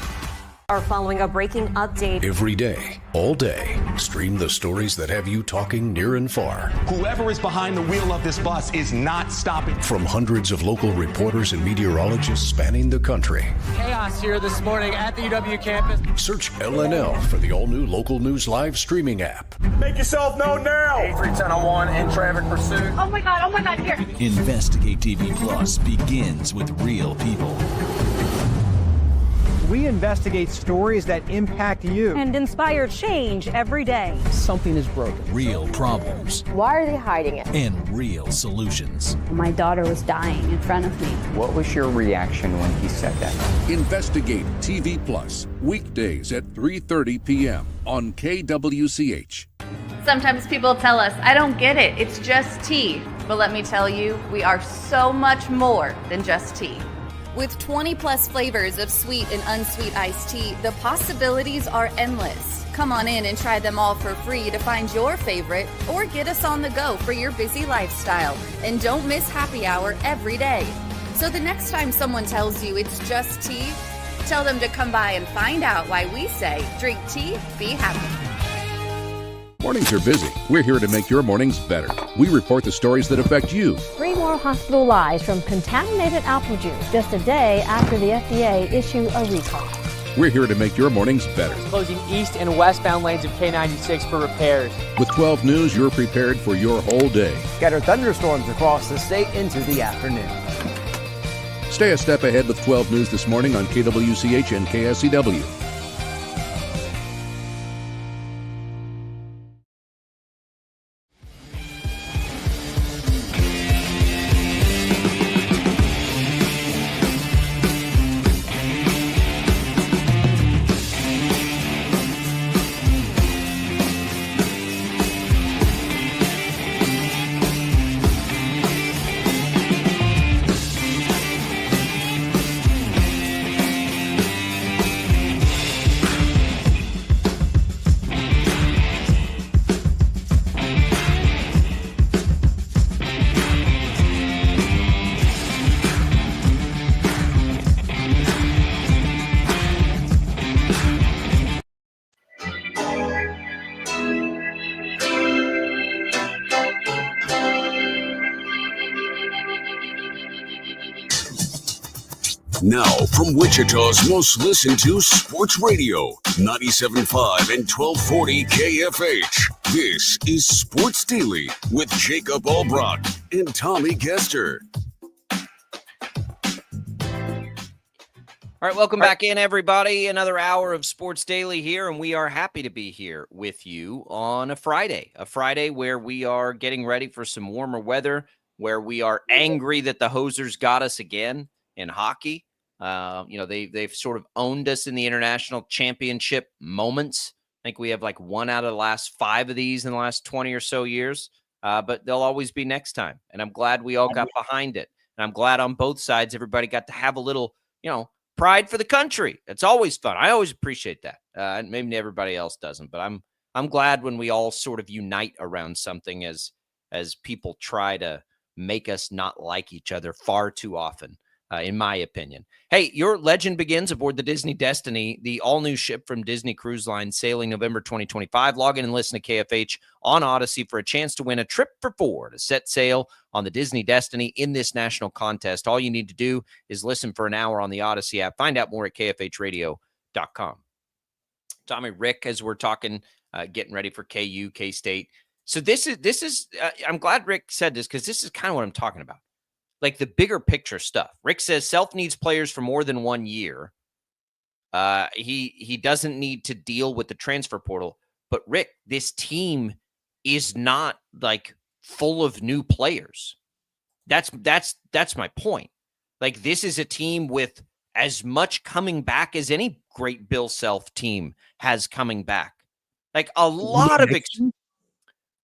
Are following a breaking update. every day, all day, stream the stories that have you talking near and far. Whoever is behind the wheel of this bus is not stopping. From hundreds of local reporters and meteorologists spanning the country. Chaos here this morning at the UW campus. Search LNL for the all-new Local News Live streaming app. Make yourself known now. 83101 in traffic pursuit. Oh my God, here. Investigate TV Plus begins with real people. We investigate stories that impact you. And inspire change every day. Something is broken. Real problems Why are they hiding it? and real solutions. My daughter was dying in front of me. What was your reaction when he said that? Investigate TV Plus, weekdays at 3:30 p.m. on KWCH. Sometimes people tell us, I don't get it, it's just tea. But let me tell you, we are so much more than just tea. With 20 plus flavors of sweet and unsweet iced tea, the possibilities are endless. Come on in and try them all for free to find your favorite or get us on the go for your busy lifestyle. And don't miss happy hour every day. So the next time someone tells you it's just tea, tell them to come by and find out why we say drink tea, be happy. Mornings are busy. We're here to make your mornings better. We report the stories that affect you. 3 more hospitalized from contaminated apple juice just a day after the FDA issued a recall. We're here to make your mornings better. Closing east and westbound lanes of K96 for repairs. With 12 News, you're prepared for your whole day. Scattered thunderstorms across the state into the afternoon. Stay a step ahead with 12 News this morning on KWCH and KSCW. Now, from Wichita's most listened to sports radio, 97.5 and 1240 KFH. This is Sports Daily with Jacob Albrock and Tommy Kester. All right, welcome back in, everybody. Another hour of Sports Daily here, and we are happy to be here with you on a Friday where we are getting ready for some warmer weather, where we are angry that the Hosers got us again in hockey. They've sort of owned us in the international championship moments. I think we have like 1 out of the last 5 of these in the last 20 or so years, but they'll always be next time. And I'm glad we all got behind it. And I'm glad on both sides, everybody got to have a little, pride for the country. It's always fun. I always appreciate that. And maybe everybody else doesn't, but I'm glad when we all sort of unite around something as people try to make us not like each other far too often. In my opinion. Hey, your legend begins aboard the Disney Destiny, the all-new ship from Disney Cruise Line, sailing November 2025. Log in and listen to KFH on Odyssey for a chance to win a trip for 4 to set sail on the Disney Destiny in this national contest. All you need to do is listen for an hour on the Odyssey app. Find out more at kfhradio.com. Tommy, Rick, as we're talking, getting ready for KU, K-State. So this is I'm glad Rick said this because this is kind of what I'm talking about. Like the bigger picture stuff. Rick says Self needs players for more than 1 year. He doesn't need to deal with the transfer portal. But Rick, this team is not like full of new players. That's my point. Like, this is a team with as much coming back as any great Bill Self team has coming back. Like, a lot of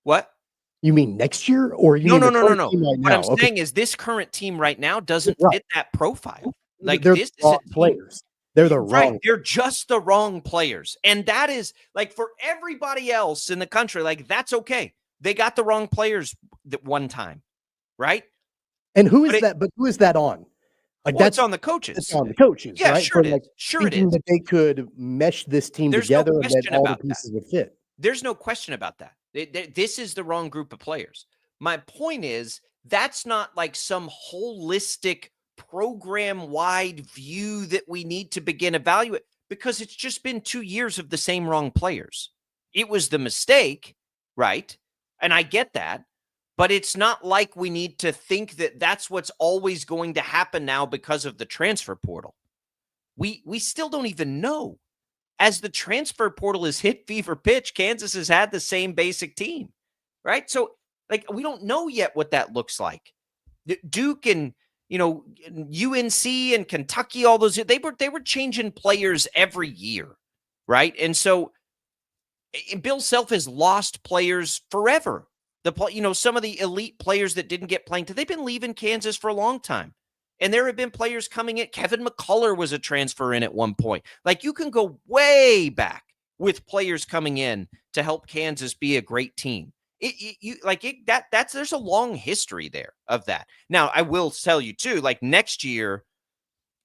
what? You mean next year, or you No, mean no, the no, no, current no. team right What I'm now? Okay, saying is this current team right now doesn't right. fit that profile. Like, They're this the is a wrong team. players. They're the Right. wrong. They're just the wrong players. And that is, like, for everybody else in the country, like, that's okay. They got the wrong players that one time, right? And who is that? But who is that on? Like, Well, it's on the coaches. It's on the coaches, Yeah, right? sure For it like is. Sure it thinking is. that they could mesh this team There's no together and that question all the about that. pieces would fit. There's no question about that. This is the wrong group of players. My point is, that's not like some holistic program-wide view that we need to begin evaluate, because it's just been 2 years of the same wrong players. It was the mistake, right? And I get that, but it's not like we need to think that that's what's always going to happen now because of the transfer portal. We still don't even know. As the transfer portal has hit fever pitch, Kansas has had the same basic team, right? So, like, we don't know yet what that looks like. Duke and, UNC and Kentucky, all those, they were changing players every year, right? And so Bill Self has lost players forever. Some of the elite players that didn't get playing, they've been leaving Kansas for a long time. And there have been players coming in. Kevin McCullough was a transfer in at one point. Like, you can go way back with players coming in to help Kansas be a great team. There's a long history there of that. Now, I will tell you too, like, next year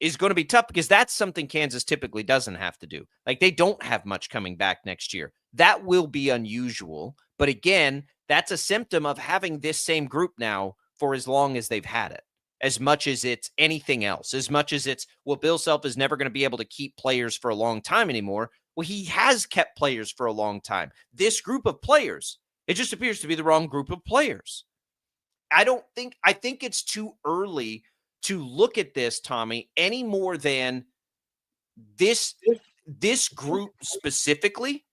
is going to be tough because that's something Kansas typically doesn't have to do. Like, they don't have much coming back next year. That will be unusual. But again, that's a symptom of having this same group now for as long as they've had it. As much as it's anything else, as much as it's, well, Bill Self is never going to be able to keep players for a long time anymore. Well, he has kept players for a long time. This group of players, it just appears to be the wrong group of players. I think it's too early to look at this, Tommy, any more than this group specifically,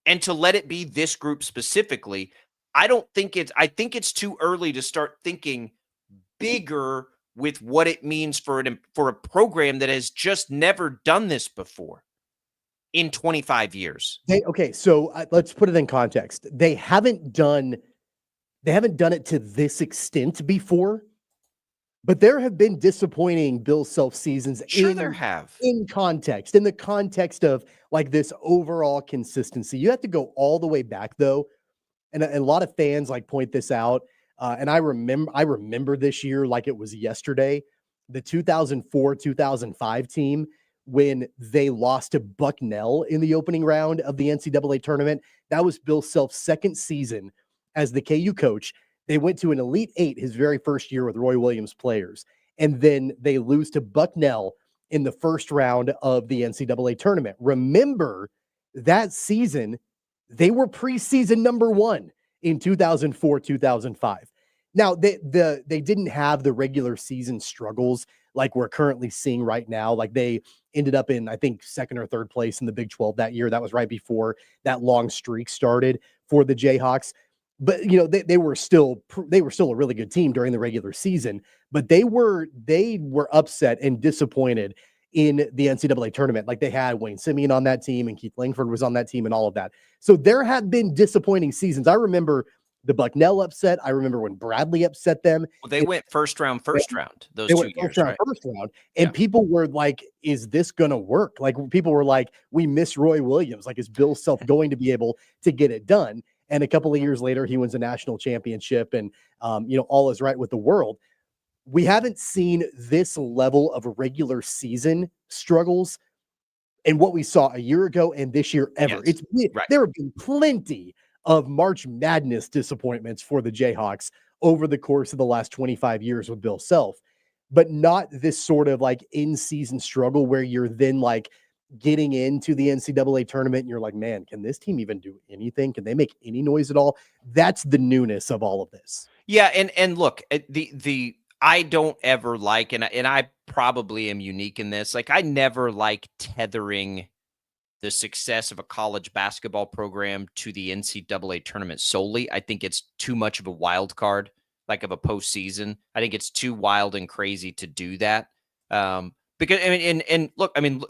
and to let it be this group specifically. I think it's too early to start thinking bigger with what it means for a program that has just never done this before in 25 years. So let's put it in context. They haven't done it to this extent before, but there have been disappointing Bill Self seasons. Sure, there have. In the context of like this overall consistency. You have to go all the way back though, and a lot of fans like point this out. And I remember this year like it was yesterday, the 2004-2005 team, when they lost to Bucknell in the opening round of the NCAA tournament. That was Bill Self's second season as the KU coach. They went to an Elite Eight his very first year with Roy Williams players. And then they lose to Bucknell in the first round of the NCAA tournament. Remember that season, they were preseason number 1 in 2004-2005. Now, they didn't have the regular season struggles like we're currently seeing right now. Like, they ended up in, I think, second or third place in the Big 12 that year. That was right before that long streak started for the Jayhawks. But, they were still a really good team during the regular season. But they were upset and disappointed in the NCAA tournament. Like, they had Wayne Simeon on that team and Keith Langford was on that team and all of that. So there have been disappointing seasons. I remember the Bucknell upset. I remember when Bradley upset them. Well, they went first round those 2 years. First round. And people were like, is this going to work? Like, people were like, we miss Roy Williams. Like, is Bill Self going to be able to get it done? And a couple of years later, he wins a national championship and, all is right with the world. We haven't seen this level of regular season struggles and what we saw a year ago and this year ever. Yes. There have been plenty of March Madness disappointments for the Jayhawks over the course of the last 25 years with Bill Self, but not this sort of like in-season struggle where you're then like getting into the NCAA tournament and you're like, man, can this team even do anything? Can they make any noise at all? That's the newness of all of this. Yeah, and look, I don't ever like, and I probably am unique in this, like, I never like tethering the success of a college basketball program to the NCAA tournament solely. I think it's too much of a wild card. like of a postseason. I think it's too wild and crazy to do that. Because I mean, and look, I mean,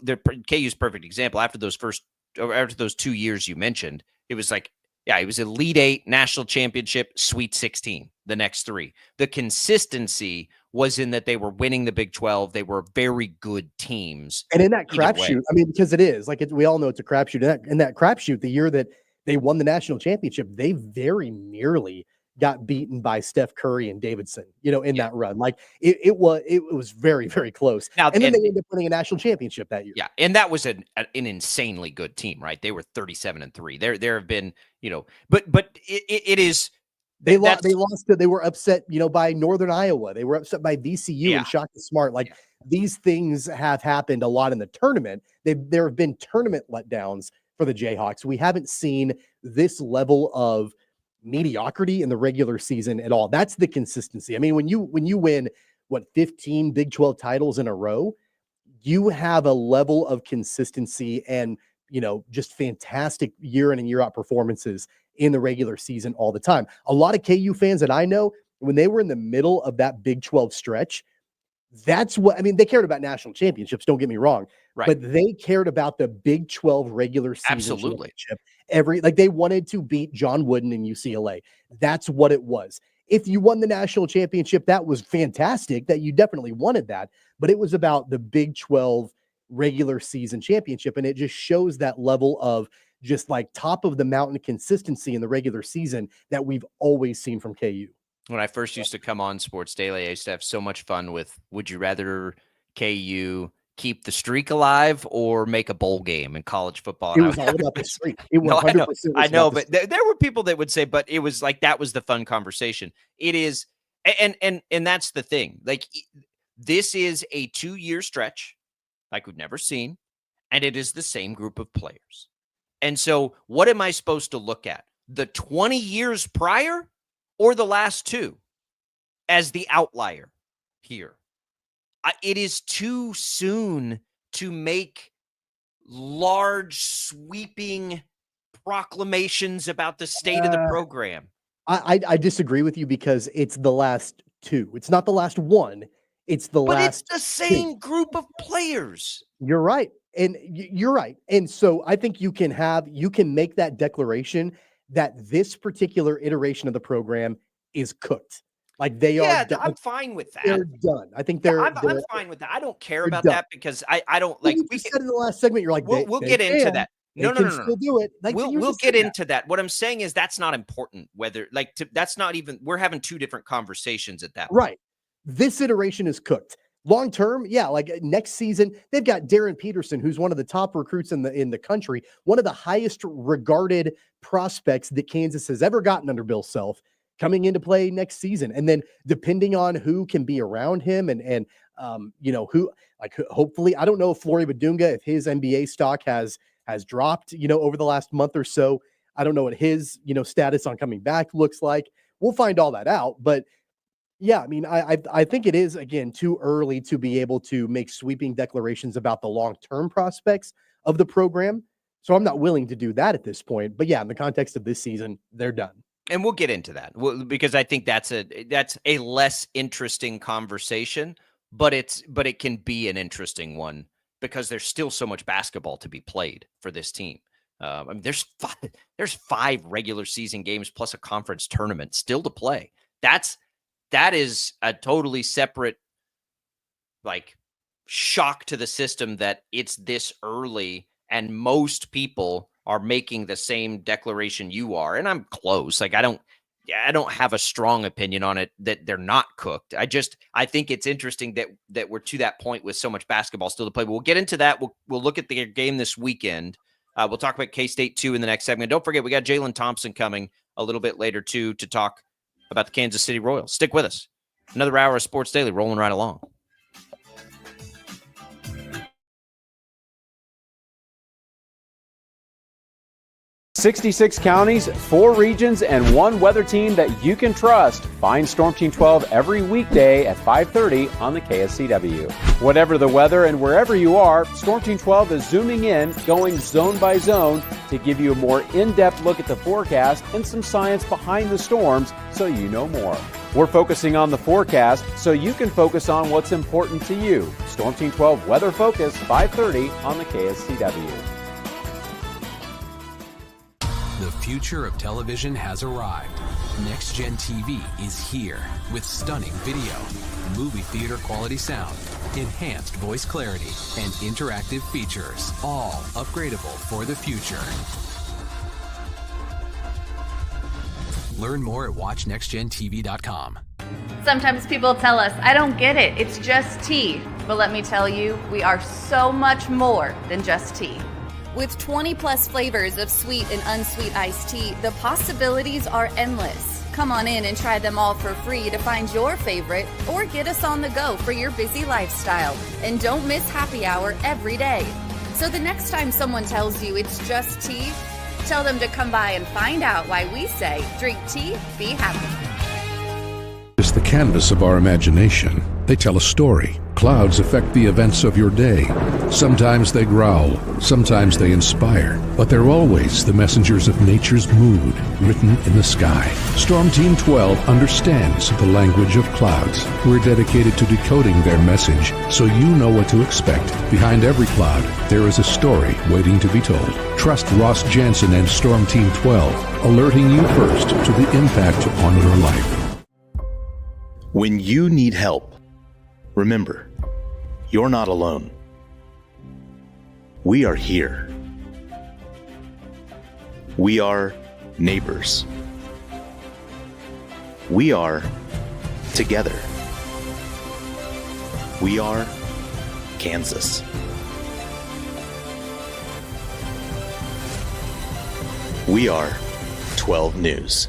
KU's perfect example. After those 2 years you mentioned, it was like, yeah, it was Elite Eight, National Championship, Sweet 16, the next 3. The consistency was in that they were winning the Big 12. They were very good teams. And in that crapshoot, I mean, because it is, like, we all know it's a crapshoot. In that crapshoot, the year that they won the national championship, they very nearly got beaten by Steph Curry and Davidson, in that run. Like, it was very, very close. Now, and then they ended up winning a national championship that year. Yeah, and that was an insanely good team, right? They were 37-3. There have been, but it is. They were upset, by Northern Iowa. They were upset by VCU and Shaka Smart. Like, these things have happened a lot in the tournament. There have been tournament letdowns for the Jayhawks. We haven't seen this level of mediocrity in the regular season at all. That's the consistency. I mean, when you win 15 Big 12 titles in a row, you have a level of consistency and just fantastic year in and year out performances in the regular season all the time. A lot of KU fans that I know, when they were in the middle of that Big 12 stretch, that's what, I mean, they cared about national championships, don't get me wrong, right? But they cared about the Big 12 regular season championship. They wanted to beat John Wooden and UCLA. That's what it was. If you won the national championship, that was fantastic, that you definitely wanted that, but it was about the Big 12 regular season championship. And it just shows that level of just like top of the mountain consistency in the regular season that we've always seen from KU. When I first used to come on Sports Daily, I used to have so much fun with, would you rather KU keep the streak alive or make a bowl game in college football? It was all about the streak. It 100% I know, but there were people that would say, but it was like, that was the fun conversation. It is. And that's the thing. Like, this is a 2-year stretch like we've never seen. And it is the same group of players. And so what am I supposed to look at? The 20 years prior or the last 2 as the outlier here? It is too soon to make large, sweeping proclamations about the state of the program. I disagree with you because it's the last 2. It's not the last 1. It's the last. But it's the same 2 group of players. You're right. And you're right. And so I think you can make that declaration that this particular iteration of the program is cooked. Like, they are. Yeah, I'm fine with that. They're done. I think I'm fine with that. I don't care about that because I don't like. You said in the last segment, you're like, we'll get into that. No. Still do it. Like, we'll get into that. What I'm saying is that's not important. Whether that's not even. We're having 2 different conversations at that point. Right. This iteration is cooked. Long term, yeah, like next season, they've got Darren Peterson, who's one of the top recruits in the country, one of the highest regarded prospects that Kansas has ever gotten under Bill Self, coming into play next season. And then depending on who can be around him and who, like, hopefully, I don't know if Flory Badunga, if his NBA stock has dropped, over the last month or so. I don't know what his, status on coming back looks like. We'll find all that out, but yeah, I mean, I think it is, again, too early to be able to make sweeping declarations about the long-term prospects of the program. So I'm not willing to do that at this point. But yeah, in the context of this season, they're done. And we'll get into that because I think that's a less interesting conversation, but it can be an interesting one because there's still so much basketball to be played for this team. I mean, there's 5 regular season games plus a conference tournament still to play. That is a totally separate, like, shock to the system that it's this early and most people are making the same declaration you are. And I'm close. Like, I don't have a strong opinion on it that they're not cooked. I think it's interesting that we're to that point with so much basketball still to play. But we'll get into that. We'll look at the game this weekend. We'll talk about K-State 2 in the next segment. Don't forget, we got Jaylon Thompson coming a little bit later too to talk about the Kansas City Royals. Stick with us. Another hour of Sports Daily rolling right along. "66 counties, 4 regions, and 1 weather team that you can trust." Find Storm Team 12 every weekday at 5:30 on the KSCW. Whatever the weather and wherever you are, Storm Team 12 is zooming in, going zone by zone to give you a more in-depth look at the forecast and some science behind the storms so you know more. We're focusing on the forecast so you can focus on what's important to you. Storm Team 12 Weather Focus, 5:30 on the KSCW. The future of television has arrived. Next Gen TV is here with stunning video, movie theater quality sound, enhanced voice clarity, and interactive features, all upgradable for the future. Learn more at watchnextgentv.com. Sometimes people tell us, I don't get it, it's just tea. But let me tell you, we are so much more than just tea. With 20 plus flavors of sweet and unsweet iced tea, the possibilities are endless. Come on in and try them all for free to find your favorite or get us on the go for your busy lifestyle. And don't miss happy hour every day. So the next time someone tells you it's just tea, tell them to come by and find out why we say, drink tea, be happy. It's the canvas of our imagination. They tell a story. Clouds affect the events of your day. Sometimes they growl, sometimes they inspire, but they're always the messengers of nature's mood written in the sky. Storm Team 12 understands the language of clouds. We're dedicated to decoding their message so you know what to expect. Behind every cloud, there is a story waiting to be told. Trust Ross Jansen and Storm Team 12, alerting you first to the impact on your life. When you need help, remember, you're not alone. We are here. We are neighbors. We are together. We are Kansas. We are 12 News.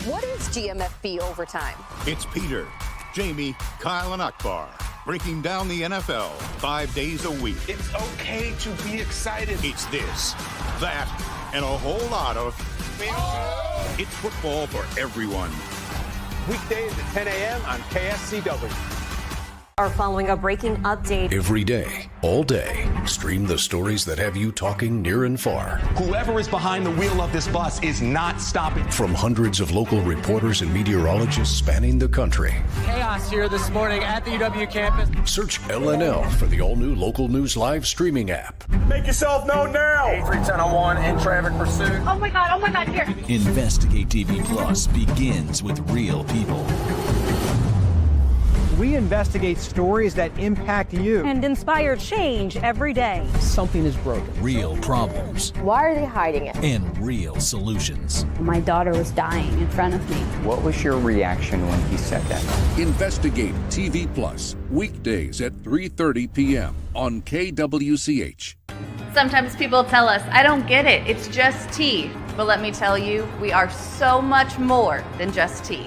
What is GMFB Overtime? It's Peter, Jamie, Kyle, and Akbar breaking down the NFL 5 days a week. It's okay to be excited. It's this, that, and a whole lot of... It's football for everyone. Weekdays at 10 a.m. on KSCW. Are following a breaking update. Every day, all day, stream the stories that have you talking near and far. Whoever is behind the wheel of this bus is not stopping. From hundreds of local reporters and meteorologists spanning the country. Chaos here this morning at the UW campus. Search LNL for the all-new Local News Live streaming app. Make yourself known now. 83101 in traffic pursuit. Oh my God, here. Investigate TV Plus begins with real people. We investigate stories that impact you And inspire change every day. Something is broken. Real problems. Why are they hiding it? And real solutions. My daughter was dying in front of me. What was your reaction when he said that? Investigate TV Plus, weekdays at 3:30 p.m. on KWCH. Sometimes people tell us, I don't get it, it's just tea. But let me tell you, we are so much more than just tea.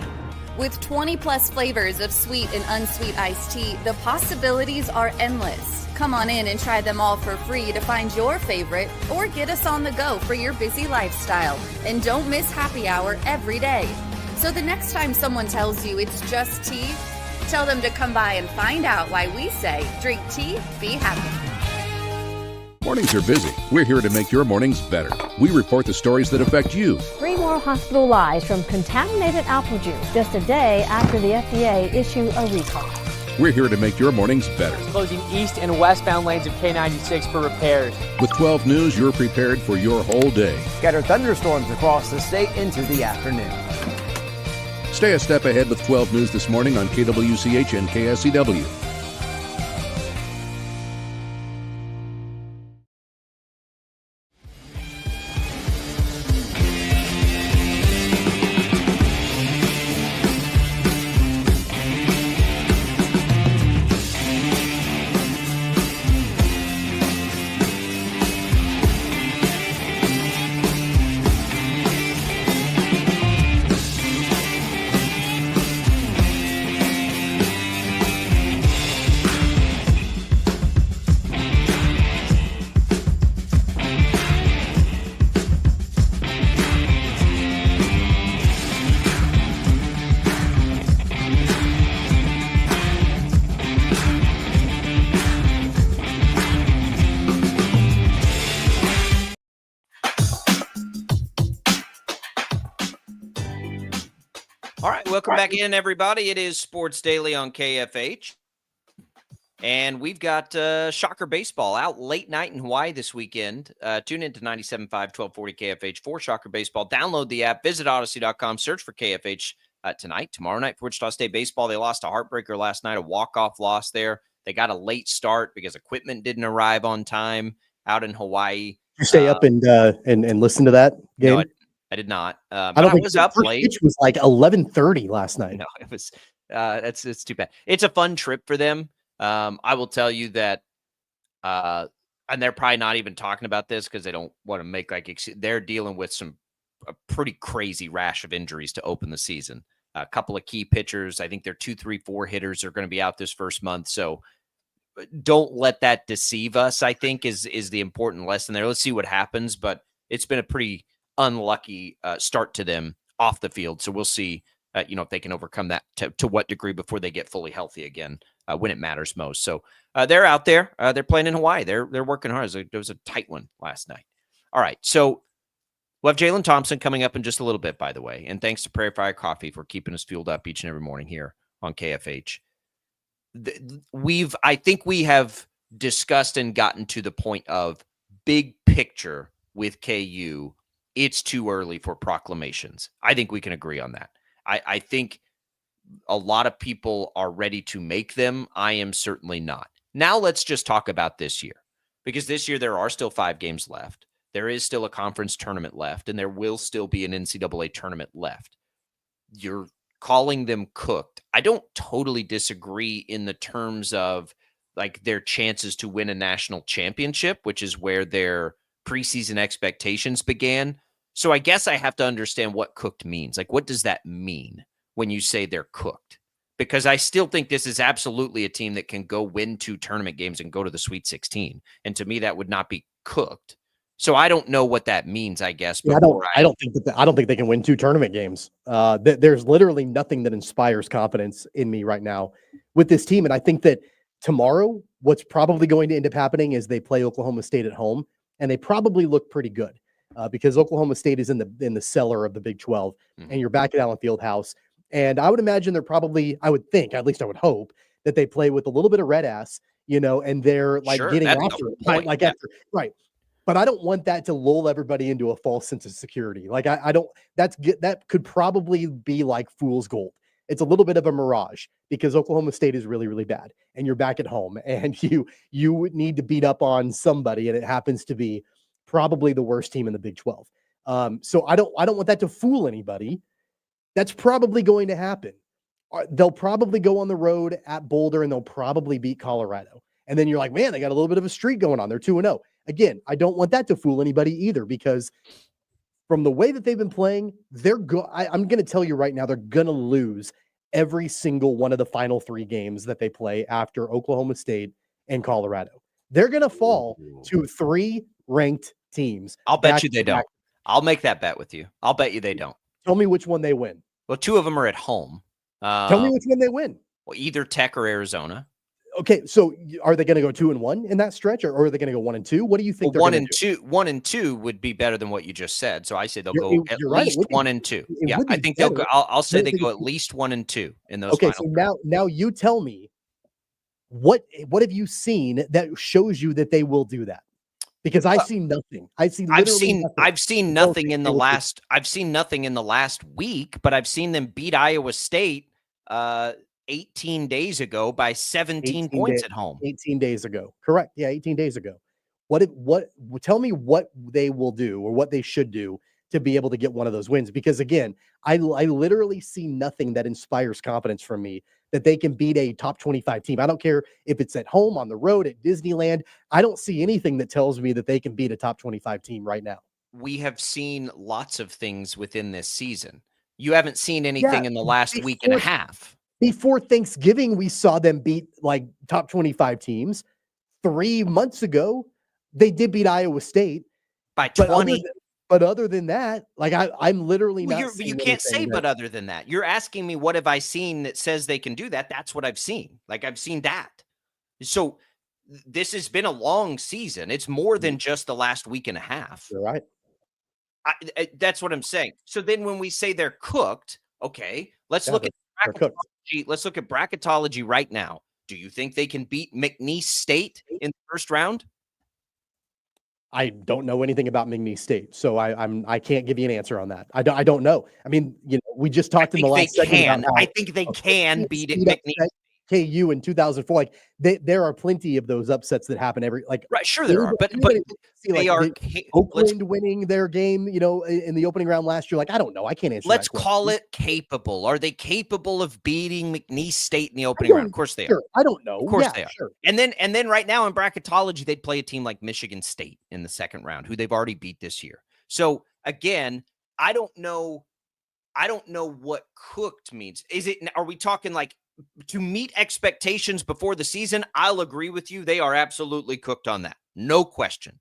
With 20 plus flavors of sweet and unsweet iced tea, the possibilities are endless. Come on in and try them all for free to find your favorite or get us on the go for your busy lifestyle. And don't miss happy hour every day. So the next time someone tells you it's just tea, tell them to come by and find out why we say, drink tea, be happy. Mornings are busy. We're here to make your mornings better. We report the stories that affect you. 3 more hospitalized from contaminated apple juice just a day after the FDA issued a recall. We're here to make your mornings better. Closing east and westbound lanes of K96 for repairs. With 12 News, you're prepared for your whole day. Scattered thunderstorms across the state into the afternoon. Stay a step ahead with 12 News this morning on KWCH and KSCW. All right, welcome back in, everybody. It is Sports Daily on KFH. And we've got Shocker Baseball out late night in Hawaii this weekend. Tune in to 97.5, 1240 KFH for Shocker Baseball. Download the app, visit Odyssey.com, search for KFH tonight. Tomorrow night for Wichita State Baseball. They lost a heartbreaker last night, a walk-off loss there. They got a late start because equipment didn't arrive on time out in Hawaii. You stay up and listen to that game? No, I did not. But I don't think was up late. Pitch was like 11:30 last night. No, it was. It's too bad. It's a fun trip for them. I will tell you that, and they're probably not even talking about this because they don't want to make they're dealing with a pretty crazy rash of injuries to open the season. A couple of key pitchers. I think their 2, 3, 4 hitters are going to be out this first month. So don't let that deceive us, I think is the important lesson there. Let's see what happens, but it's been a pretty unlucky start to them off the field. So we'll see, if they can overcome that to what degree before they get fully healthy again when it matters most. So they're out there. They're playing in Hawaii. They're working hard. There was a tight one last night. All right. So we'll have Jaylon Thompson coming up in just a little bit, by the way. And thanks to Prairie Fire Coffee for keeping us fueled up each and every morning here on KFH. I think we have discussed and gotten to the point of big picture with KU. It's too early for proclamations. I think we can agree on that. I think a lot of people are ready to make them. I am certainly not. Now let's just talk about this year, because this year there are still 5 games left. There is still a conference tournament left, and there will still be an NCAA tournament left. You're calling them cooked. I don't totally disagree in the terms of like their chances to win a national championship, which is where their preseason expectations began. So I guess I have to understand what cooked means. Like, what does that mean when you say they're cooked? Because I still think this is absolutely a team that can go win 2 tournament games and go to the Sweet 16. And to me, that would not be cooked. So I don't know what that means, I guess. Yeah, I don't think they can win 2 tournament games. There's literally nothing that inspires confidence in me right now with this team. And I think that tomorrow, what's probably going to end up happening is they play Oklahoma State at home, and they probably look pretty good because Oklahoma State is in the cellar of the Big 12, and you're back at Allen Fieldhouse. And I would imagine I would think, at least I would hope, that they play with a little bit of red ass, and they're like getting after it. Right. But I don't want that to lull everybody into a false sense of security. Like I don't. That could probably be like fool's gold. It's a little bit of a mirage because Oklahoma State is really, really bad, and you're back at home, and you need to beat up on somebody, and it happens to be probably the worst team in the Big 12. So I don't want that to fool anybody. That's probably going to happen. They'll probably go on the road at Boulder, and they'll probably beat Colorado. And then you're like, man, they got a little bit of a streak going on. They're 2-0. Again, I don't want that to fool anybody either, because from the way that they've been playing, I'm going to tell you right now, they're going to lose every single one of the final 3 games that they play after Oklahoma State and Colorado. They're going to fall to 3 ranked teams. I'll bet you they don't. I'll make that bet with you. I'll bet you they don't. Tell me which one they win. Well, 2 of them are at home. Tell me which one they win. Well, either Tech or Arizona. Okay, so are they going to go 2-1 in that stretch, or are they going to go 1-2? What do you think? Well, 1 and 2 would be better than what you just said. So I say they'll go at least 1 and 2. Yeah, I think they'll go. I'll say they go at least 1 and 2 in those. Okay, so now you tell me what have you seen that shows you that they will do that? Because I've seen nothing. I've seen nothing in the last. I've seen nothing in the last week, but I've seen them beat Iowa State 18 days ago by 17 points at home. 18 days ago. Correct. Yeah, 18 days ago. Tell me what they will do or what they should do to be able to get one of those wins. Because again, I literally see nothing that inspires confidence from me that they can beat a top 25 team. I don't care if it's at home, on the road, at Disneyland. I don't see anything that tells me that they can beat a top 25 team right now. We have seen lots of things within this season. You haven't seen anything in the last week and a half. Before Thanksgiving, we saw them beat like top 25 teams. 3 months ago, they did beat Iowa State by 20. But other than that, like I'm literally not. You can't say, but other than that, you're asking me what have I seen that says they can do that? That's what I've seen. Like I've seen that. So this has been a long season. It's more than just the last week and a half. You're right. That's what I'm saying. So then when we say they're cooked, Okay, let's Yeah, look at they're cooked. bracketology. Let's look at bracketology right now. Do you think they can beat McNeese State in the first round? I don't know anything about McNeese State, so I can't give you an answer on that. I don't know. I mean, we just talked in the last segment about how I think they can beat it. State McNeese. upset KU in 2004. Like there are plenty of those upsets that happen every Right, sure there are, but see, they like, are. Oakland winning their game, in the opening round last year. Like I don't know. I can't answer. Let's that question. call it capable. Are they capable of beating McNeese State in the opening round? Of course they are. I don't know. Of course yeah, they are. Sure. And then right now in bracketology, they'd play a team like Michigan State in the second round, who they've already beat this year. So again, I don't know what cooked means. Are we talking like to meet expectations before the season? I'll agree with you. They are absolutely cooked on that. No question.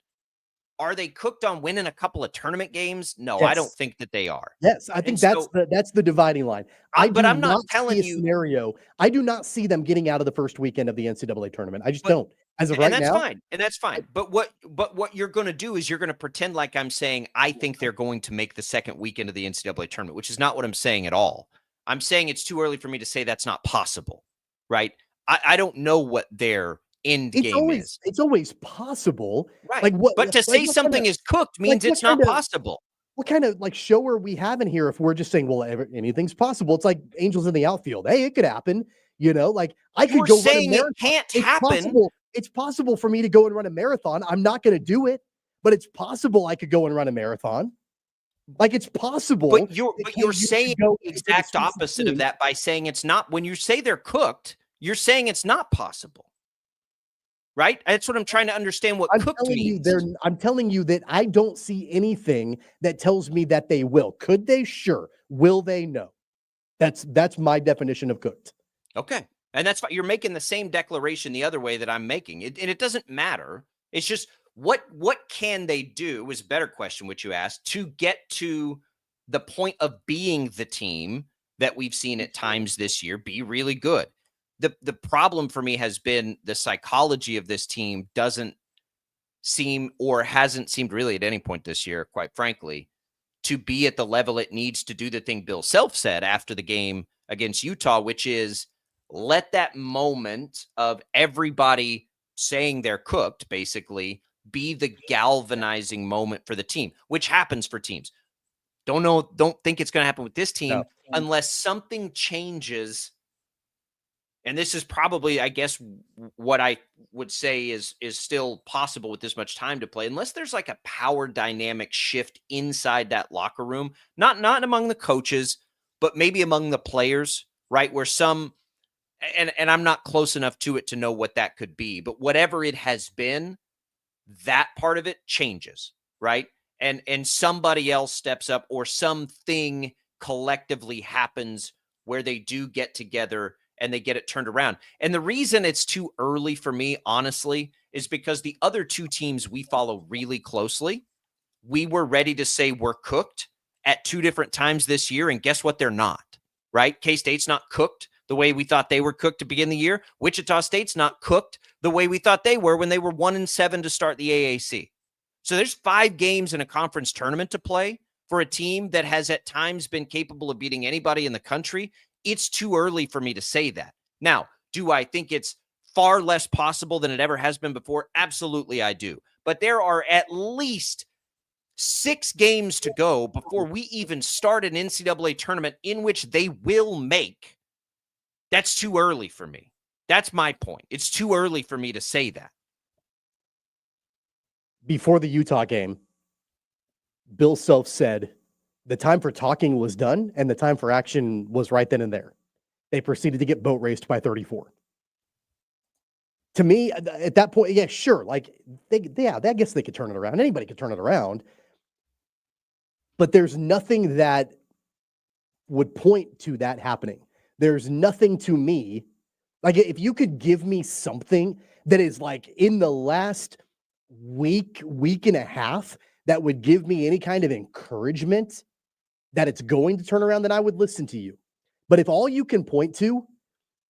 Are they cooked on winning a couple of tournament games? No, Yes. I don't think that they are. Yes, I think that's the dividing line. But I'm not telling you scenario. I do not see them getting out of the first weekend of the NCAA tournament. I just don't. As of right now, and that's fine. But what you're going to do is you're going to pretend like I'm saying I think they're going to make the second weekend of the NCAA tournament, which is not what I'm saying at all. I'm saying it's too early for me to say that's not possible, right? I don't know what their end game is. It's always possible, right? Like what? But to say what something is cooked means it's not possible. What kind of show are we having here if we're just saying, well, anything's possible? It's like Angels in the outfield. Hey, it could happen. Like I could go run a marathon. It can't happen. It's possible for me to go and run a marathon. I'm not going to do it, but it's possible I could go and run a marathon. Like it's possible. But you're saying the exact opposite of that by saying it's not. When you say they're cooked, you're saying it's not possible. Right? That's what I'm trying to understand what cooked means. I'm telling you that I don't see anything that tells me that they will. Could they? Sure. Will they? No. That's my definition of cooked. Okay. And that's fine. You're making the same declaration the other way that I'm making. And it doesn't matter. It's just what can they do is a better question, which you asked, to get to the point of being the team that we've seen at times this year be really good. The problem for me has been the psychology of this team doesn't seem or hasn't seemed really at any point this year, quite frankly, to be at the level it needs to do the thing Bill Self said after the game against Utah, which is let that moment of everybody saying they're cooked, basically, be the galvanizing moment for the team, which happens for teams. Don't think it's going to happen with this team unless something changes. And this is probably, I guess, what I would say is still possible with this much time to play, unless there's like a power dynamic shift inside that locker room, not among the coaches, but maybe among the players, right? Where some, and I'm not close enough to it to know what that could be, but whatever it has been, that part of it changes, right? And somebody else steps up or something collectively happens where they do get together and they get it turned around. And the reason it's too early for me, honestly, is because the other two teams we follow really closely, we were ready to say we're cooked at two different times this year. And guess what? They're not, right? K-State's not cooked the way we thought they were cooked to begin the year. Wichita State's not cooked the way we thought they were when they were 1-7 to start the AAC. So there's 5 games in a conference tournament to play for a team that has at times been capable of beating anybody in the country. It's too early for me to say that. Now, do I think it's far less possible than it ever has been before? Absolutely, I do. But there are at least 6 games to go before we even start an NCAA tournament in which they will make. That's too early for me. That's my point. It's too early for me to say that. Before the Utah game, Bill Self said the time for talking was done and the time for action was right then and there. They proceeded to get boat raced by 34. To me, at that point, yeah, sure. Like, I guess they could turn it around. Anybody could turn it around. But there's nothing that would point to that happening. There's nothing to me. Like, if you could give me something that is like in the last week and a half that would give me any kind of encouragement that it's going to turn around, then I would listen to you. But if all you can point to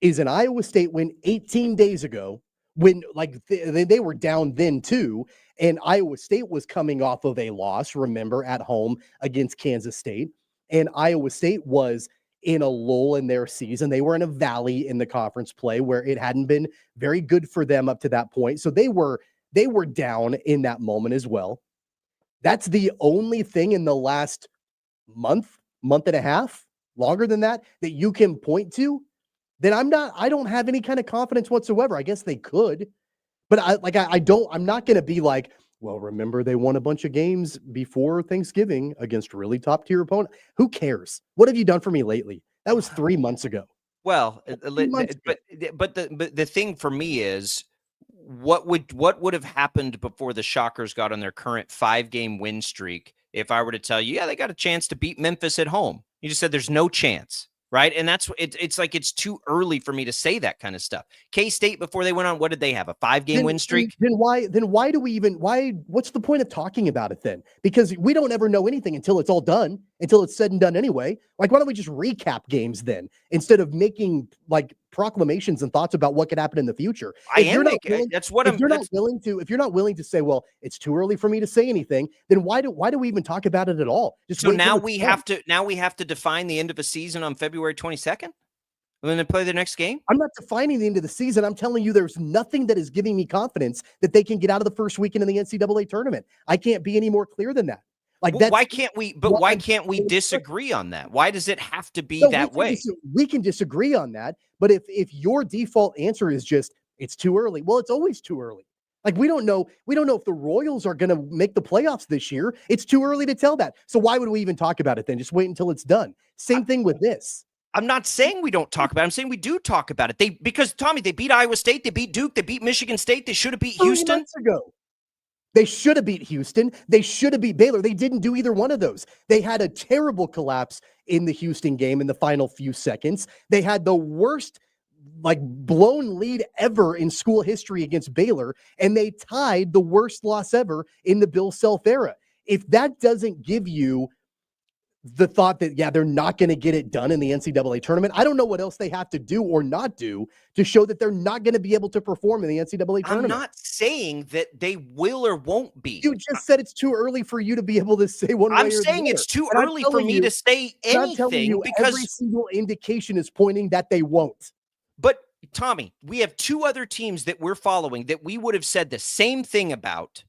is an Iowa State win 18 days ago, when like they were down then too, and Iowa State was coming off of a loss, remember, at home against Kansas State, and Iowa State was in a lull in their season. They were in a valley in the conference play where it hadn't been very good for them up to that point. So they were down in that moment as well. That's the only thing in the last month and a half, longer than that you can point to. Then I don't have any kind of confidence whatsoever. I guess they could, but I'm not going to be like, well, remember they won a bunch of games before Thanksgiving against really top tier opponent. Who cares? What have you done for me lately? That was 3 months ago. Well, but the thing for me is what would have happened before the Shockers got on their current 5-game win streak if I were to tell you, yeah, they got a chance to beat Memphis at home. You just said there's no chance. Right. And that's it's like it's too early for me to say that kind of stuff. K-State, before they went on, what did they have? A 5-game win streak? Then why do we even what's the point of talking about it then? Because we don't ever know anything until it's all done, until it's said and done anyway. Like, why don't we just recap games then instead of making like proclamations and thoughts about what could happen in the future? If you're not willing to say, well, it's too early for me to say anything, then why do we even talk about it at all? So now we have to define the end of a season on February 22nd when they play the next game. I'm not defining the end of the season. I'm telling you, there's nothing that is giving me confidence that they can get out of the first weekend in the NCAA tournament. I can't be any more clear than that. Like, why can't we? But why can't we disagree on that? Why does it have to be that way? We can disagree on that. But if your default answer is just it's too early, well, it's always too early. Like, we don't know if the Royals are going to make the playoffs this year. It's too early to tell that. So why would we even talk about it then? Just wait until it's done. Same thing with this. I'm not saying we don't talk about it. I'm saying we do talk about it. Because Tommy, they beat Iowa State, they beat Duke, they beat Michigan State, they should have beat Houston 3 months ago. They should have beat Houston. They should have beat Baylor. They didn't do either one of those. They had a terrible collapse in the Houston game in the final few seconds. They had the worst blown lead ever in school history against Baylor, and they tied the worst loss ever in the Bill Self era. If that doesn't give you the thought that, yeah, they're not going to get it done in the NCAA tournament, I don't know what else they have to do or not do to show that they're not going to be able to perform in the NCAA tournament. I'm not saying that they will or won't be. You just said it's too early for you to be able to say one way or the other. I'm saying it's too early for me to say anything because every single indication is pointing that they won't. But Tommy, we have 2 other teams that we're following that we would have said the same thing about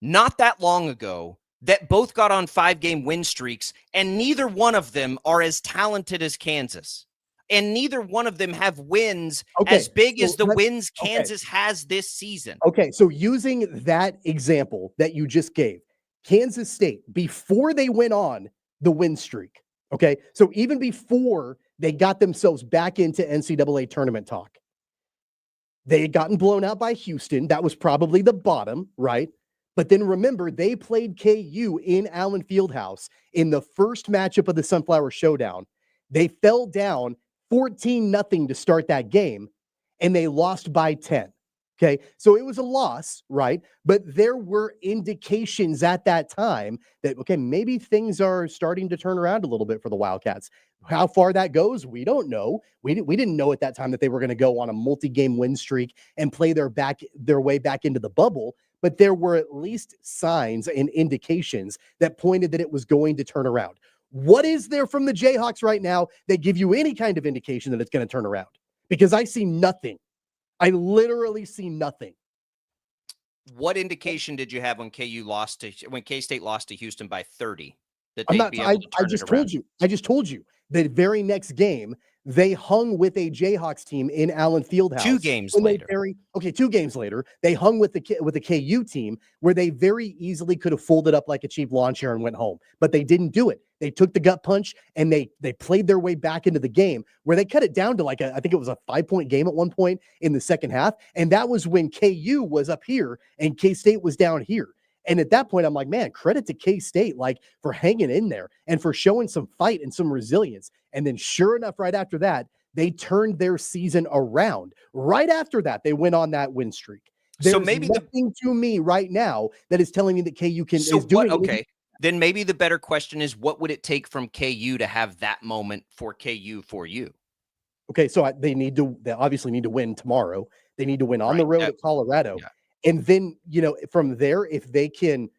not that long ago, that both got on 5-game win streaks, and neither one of them are as talented as Kansas. And neither one of them have wins as big as the wins Kansas has this season. Okay, so using that example that you just gave, Kansas State, before they went on the win streak, okay, so even before they got themselves back into NCAA tournament talk, they had gotten blown out by Houston. That was probably the bottom, right? But then remember, they played KU in Allen Fieldhouse in the first matchup of the Sunflower Showdown. They fell down 14-0 to start that game, and they lost by 10. Okay, so it was a loss, right? But there were indications at that time that, okay, maybe things are starting to turn around a little bit for the Wildcats. How far that goes, we don't know. We didn't know at that time that they were going to go on a multi-game win streak and play their way back into the bubble. But there were at least signs and indications that pointed that it was going to turn around. What is there from the Jayhawks right now that give you any kind of indication that it's going to turn around? Because I see nothing. I literally see nothing. What indication did you have when K-State lost to Houston by 30? I just told you the very next game they hung with a Jayhawks team in Allen Fieldhouse. 2 games later. 2 games later, they hung with the KU team where they very easily could have folded up like a cheap lawn chair and went home, but they didn't do it. They took the gut punch and they played their way back into the game where they cut it down to I think it was a 5-point game at one point in the second half. And that was when KU was up here and K-State was down here. And at that point, I'm like, man, credit to K-State, for hanging in there and for showing some fight and some resilience. And then sure enough, right after that, they turned their season around. Right after that, they went on that win streak. There's nothing to me right now that is telling me that KU is doing okay. Then maybe the better question is, what would it take from KU to have that moment for KU for you? Okay, so they obviously need to win tomorrow. They need to win on the road at Colorado. Yeah. And then, from there, if they can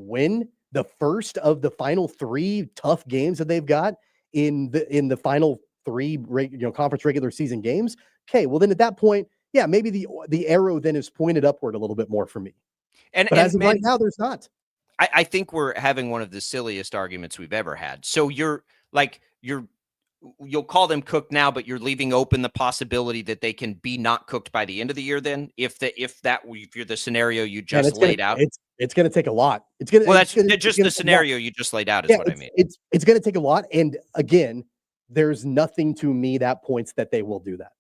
win the first of the final 3 tough games that they've got in the final 3 conference regular season games, okay, well then at that point, yeah, maybe the arrow then is pointed upward a little bit more for me. But as of right now, there's not. I think we're having one of the silliest arguments we've ever had. So you'll call them cooked now, but you're leaving open the possibility that they can be not cooked by the end of the year. Then, if you're the scenario you just laid out, it's going to take a lot. That's the scenario you just laid out. Is what I mean. It's going to take a lot, and again, there's nothing to me that points that they will do that.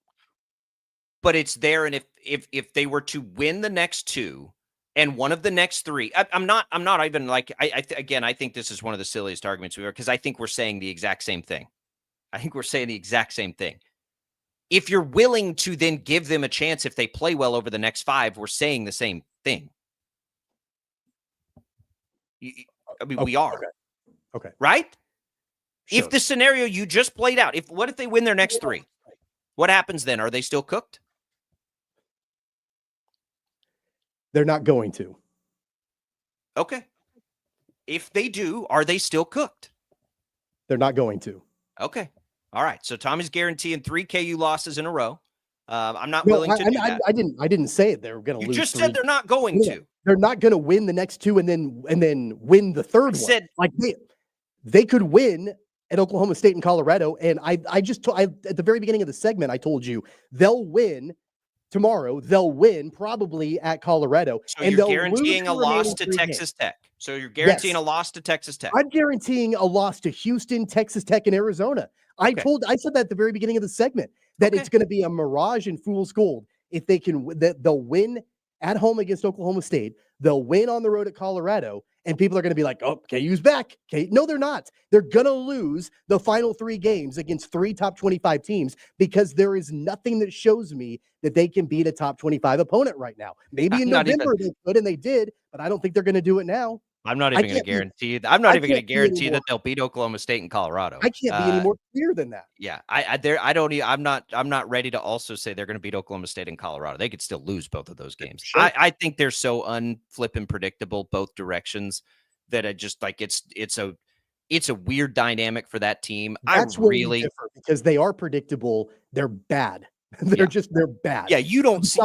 But it's there, and if they were to win the next 2 and one of the next 3, I'm not even like I think this is one of the silliest arguments we are, because I think we're saying the exact same thing. If you're willing to then give them a chance if they play well over the next 5, we're saying the same thing. I mean, we are. Okay. Right? Sure. If the scenario you just played out, what if they win their next 3? What happens then? Are they still cooked? They're not going to. Okay. If they do, are they still cooked? They're not going to. Okay. All right. So Tommy's guaranteeing 3 KU losses in a row. I'm not willing to do that. I didn't say it. They were going to lose. You just said they're not going to. They're not going to win the next 2 and then win the third one. Like they could win at Oklahoma State and Colorado. And I at the very beginning of the segment, I told you they'll win tomorrow. They'll win probably at Colorado. So you're guaranteeing a loss to Texas Tech. So you're guaranteeing a loss to Texas Tech. I'm guaranteeing a loss to Houston, Texas Tech, and Arizona. I said that at the very beginning of the segment, that it's going to be a mirage and fool's gold if they can. They'll win at home against Oklahoma State. They'll win on the road at Colorado, and people are going to be like, "Oh, KU's back." Okay, no, they're not. They're going to lose the final 3 games against 3 top 25 teams because there is nothing that shows me that they can beat a top 25 opponent right now. Maybe in November they could, and they did, but I don't think they're going to do it now. I'm not even going to guarantee. I'm not even going to guarantee that they'll beat Oklahoma State and Colorado. I can't be any more clear than that. Yeah, I'm not ready to also say they're going to beat Oklahoma State and Colorado. They could still lose both of those games. Sure. I think they're so unflippin' predictable both directions that I just like it's a weird dynamic for that team. That's really differ because they are predictable. They're bad. They're bad. Yeah, you don't see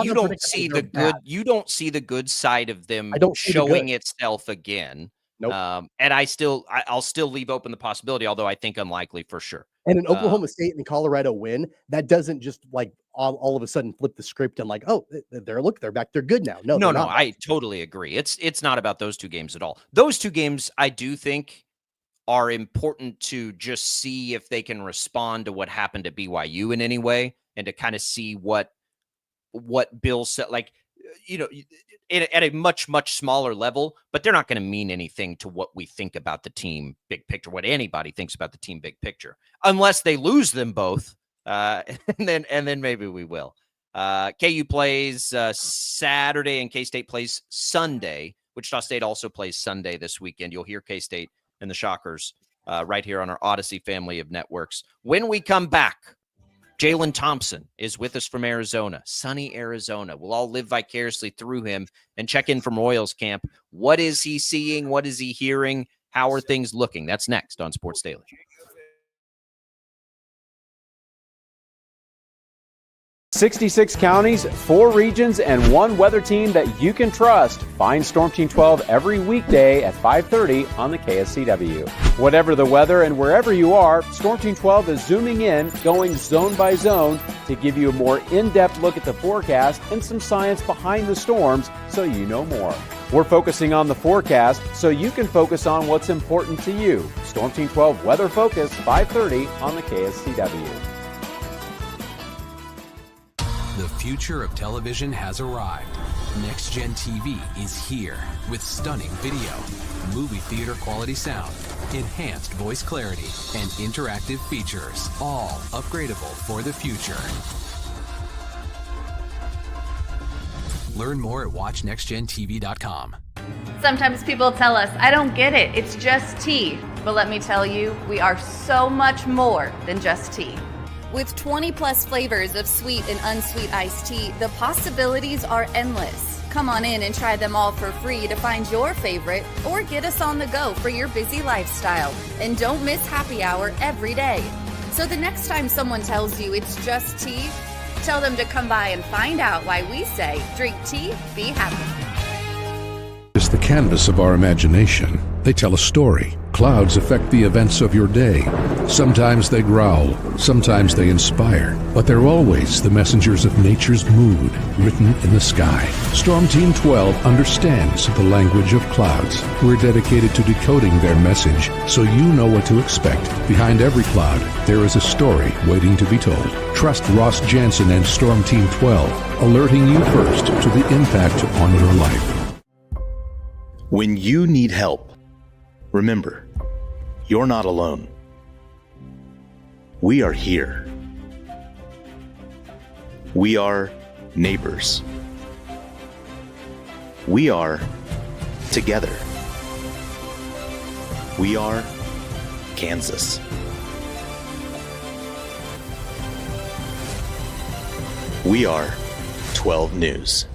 the good side of them showing itself again. Nope. And I'll still leave open the possibility, although I think unlikely for sure. And an Oklahoma State and Colorado win, that doesn't just like all of a sudden flip the script and like, oh, they're back, they're good now. No, I totally agree. It's not about those 2 games at all. Those 2 games I do think are important to just see if they can respond to what happened at BYU in any way. And to kind of see what Bill said, like, at a much, much smaller level, but they're not going to mean anything to what we think about the team big picture, what anybody thinks about the team big picture, unless they lose them both. And then maybe we will. KU plays Saturday and K-State plays Sunday. Wichita State also plays Sunday this weekend. You'll hear K-State and the Shockers right here on our Odyssey family of networks. When we come back, Jaylon Thompson is with us from Arizona, sunny Arizona. We'll all live vicariously through him and check in from Royals camp. What is he seeing? What is he hearing? How are things looking? That's next on Sports Daily. $66 counties, 4 regions, and 1 weather team that you can trust. Find Storm Team 12 every weekday at 5:30 on the KSCW. Whatever the weather and wherever you are, Storm Team 12 is zooming in, going zone by zone to give you a more in-depth look at the forecast and some science behind the storms so you know more. We're focusing on the forecast so you can focus on what's important to you. Storm Team 12 Weather Focus, 5:30 on the KSCW. The future of television has arrived. Next Gen TV is here with stunning video, movie theater quality sound, enhanced voice clarity, and interactive features, all upgradable for the future. Learn more at watchnextgentv.com. Sometimes people tell us, I don't get it, it's just tea. But let me tell you, we are so much more than just tea. With 20 plus flavors of sweet and unsweet iced tea, the possibilities are endless. Come on in and try them all for free to find your favorite or get us on the go for your busy lifestyle. And don't miss happy hour every day. So the next time someone tells you it's just tea, tell them to come by and find out why we say drink tea, be happy. Is the canvas of our imagination. They tell a story. Clouds affect the events of your day. Sometimes they growl, sometimes they inspire, but they're always the messengers of nature's mood written in the sky. Storm Team 12 understands the language of clouds. We're dedicated to decoding their message so you know what to expect. Behind every cloud, there is a story waiting to be told. Trust Ross Jansen and Storm Team 12, alerting you first to the impact on your life. When you need help, remember, you're not alone. We are here. We are neighbors. We are together. We are Kansas. We are 12 News.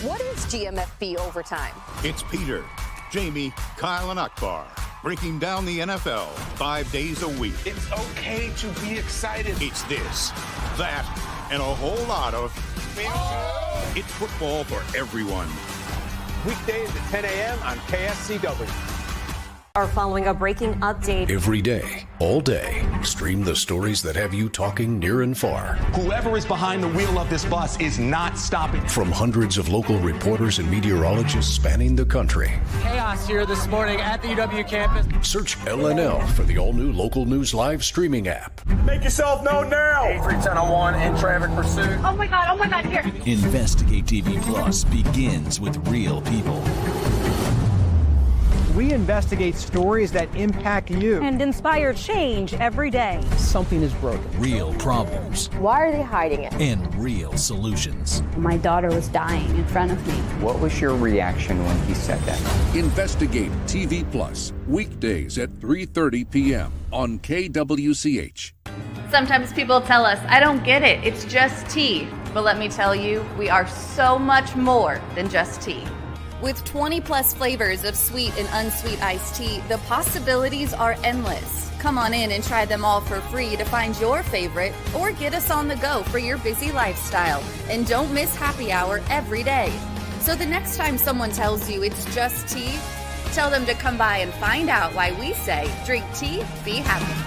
What is GMFB overtime? It's Peter, Jamie, Kyle, and Akbar breaking down the NFL 5 days a week. It's okay to be excited. It's this, that, and a whole lot of It's football for everyone. Weekdays at 10 a.m. on KSCW. Are following a breaking update. Every day, all day, stream the stories that have you talking near and far. Whoever is behind the wheel of this bus is not stopping. From hundreds of local reporters and meteorologists spanning the country. Chaos here this morning at the UW campus. Search LNL for the all-new Local News Live streaming app. Make yourself known now. 83101 in traffic pursuit. Oh my God, here. Investigate TV Plus begins with real people. We investigate stories that impact you. And inspire change every day. Something is broken. Real problems. Why are they hiding it? And real solutions. My daughter was dying in front of me. What was your reaction when he said that? Investigate TV Plus, weekdays at 3:30 p.m. on KWCH. Sometimes people tell us, I don't get it, it's just tea. But let me tell you, we are so much more than just tea. With 20 plus flavors of sweet and unsweet iced tea, the possibilities are endless. Come on in and try them all for free to find your favorite or get us on the go for your busy lifestyle. And don't miss happy hour every day. So the next time someone tells you it's just tea, tell them to come by and find out why we say drink tea, be happy.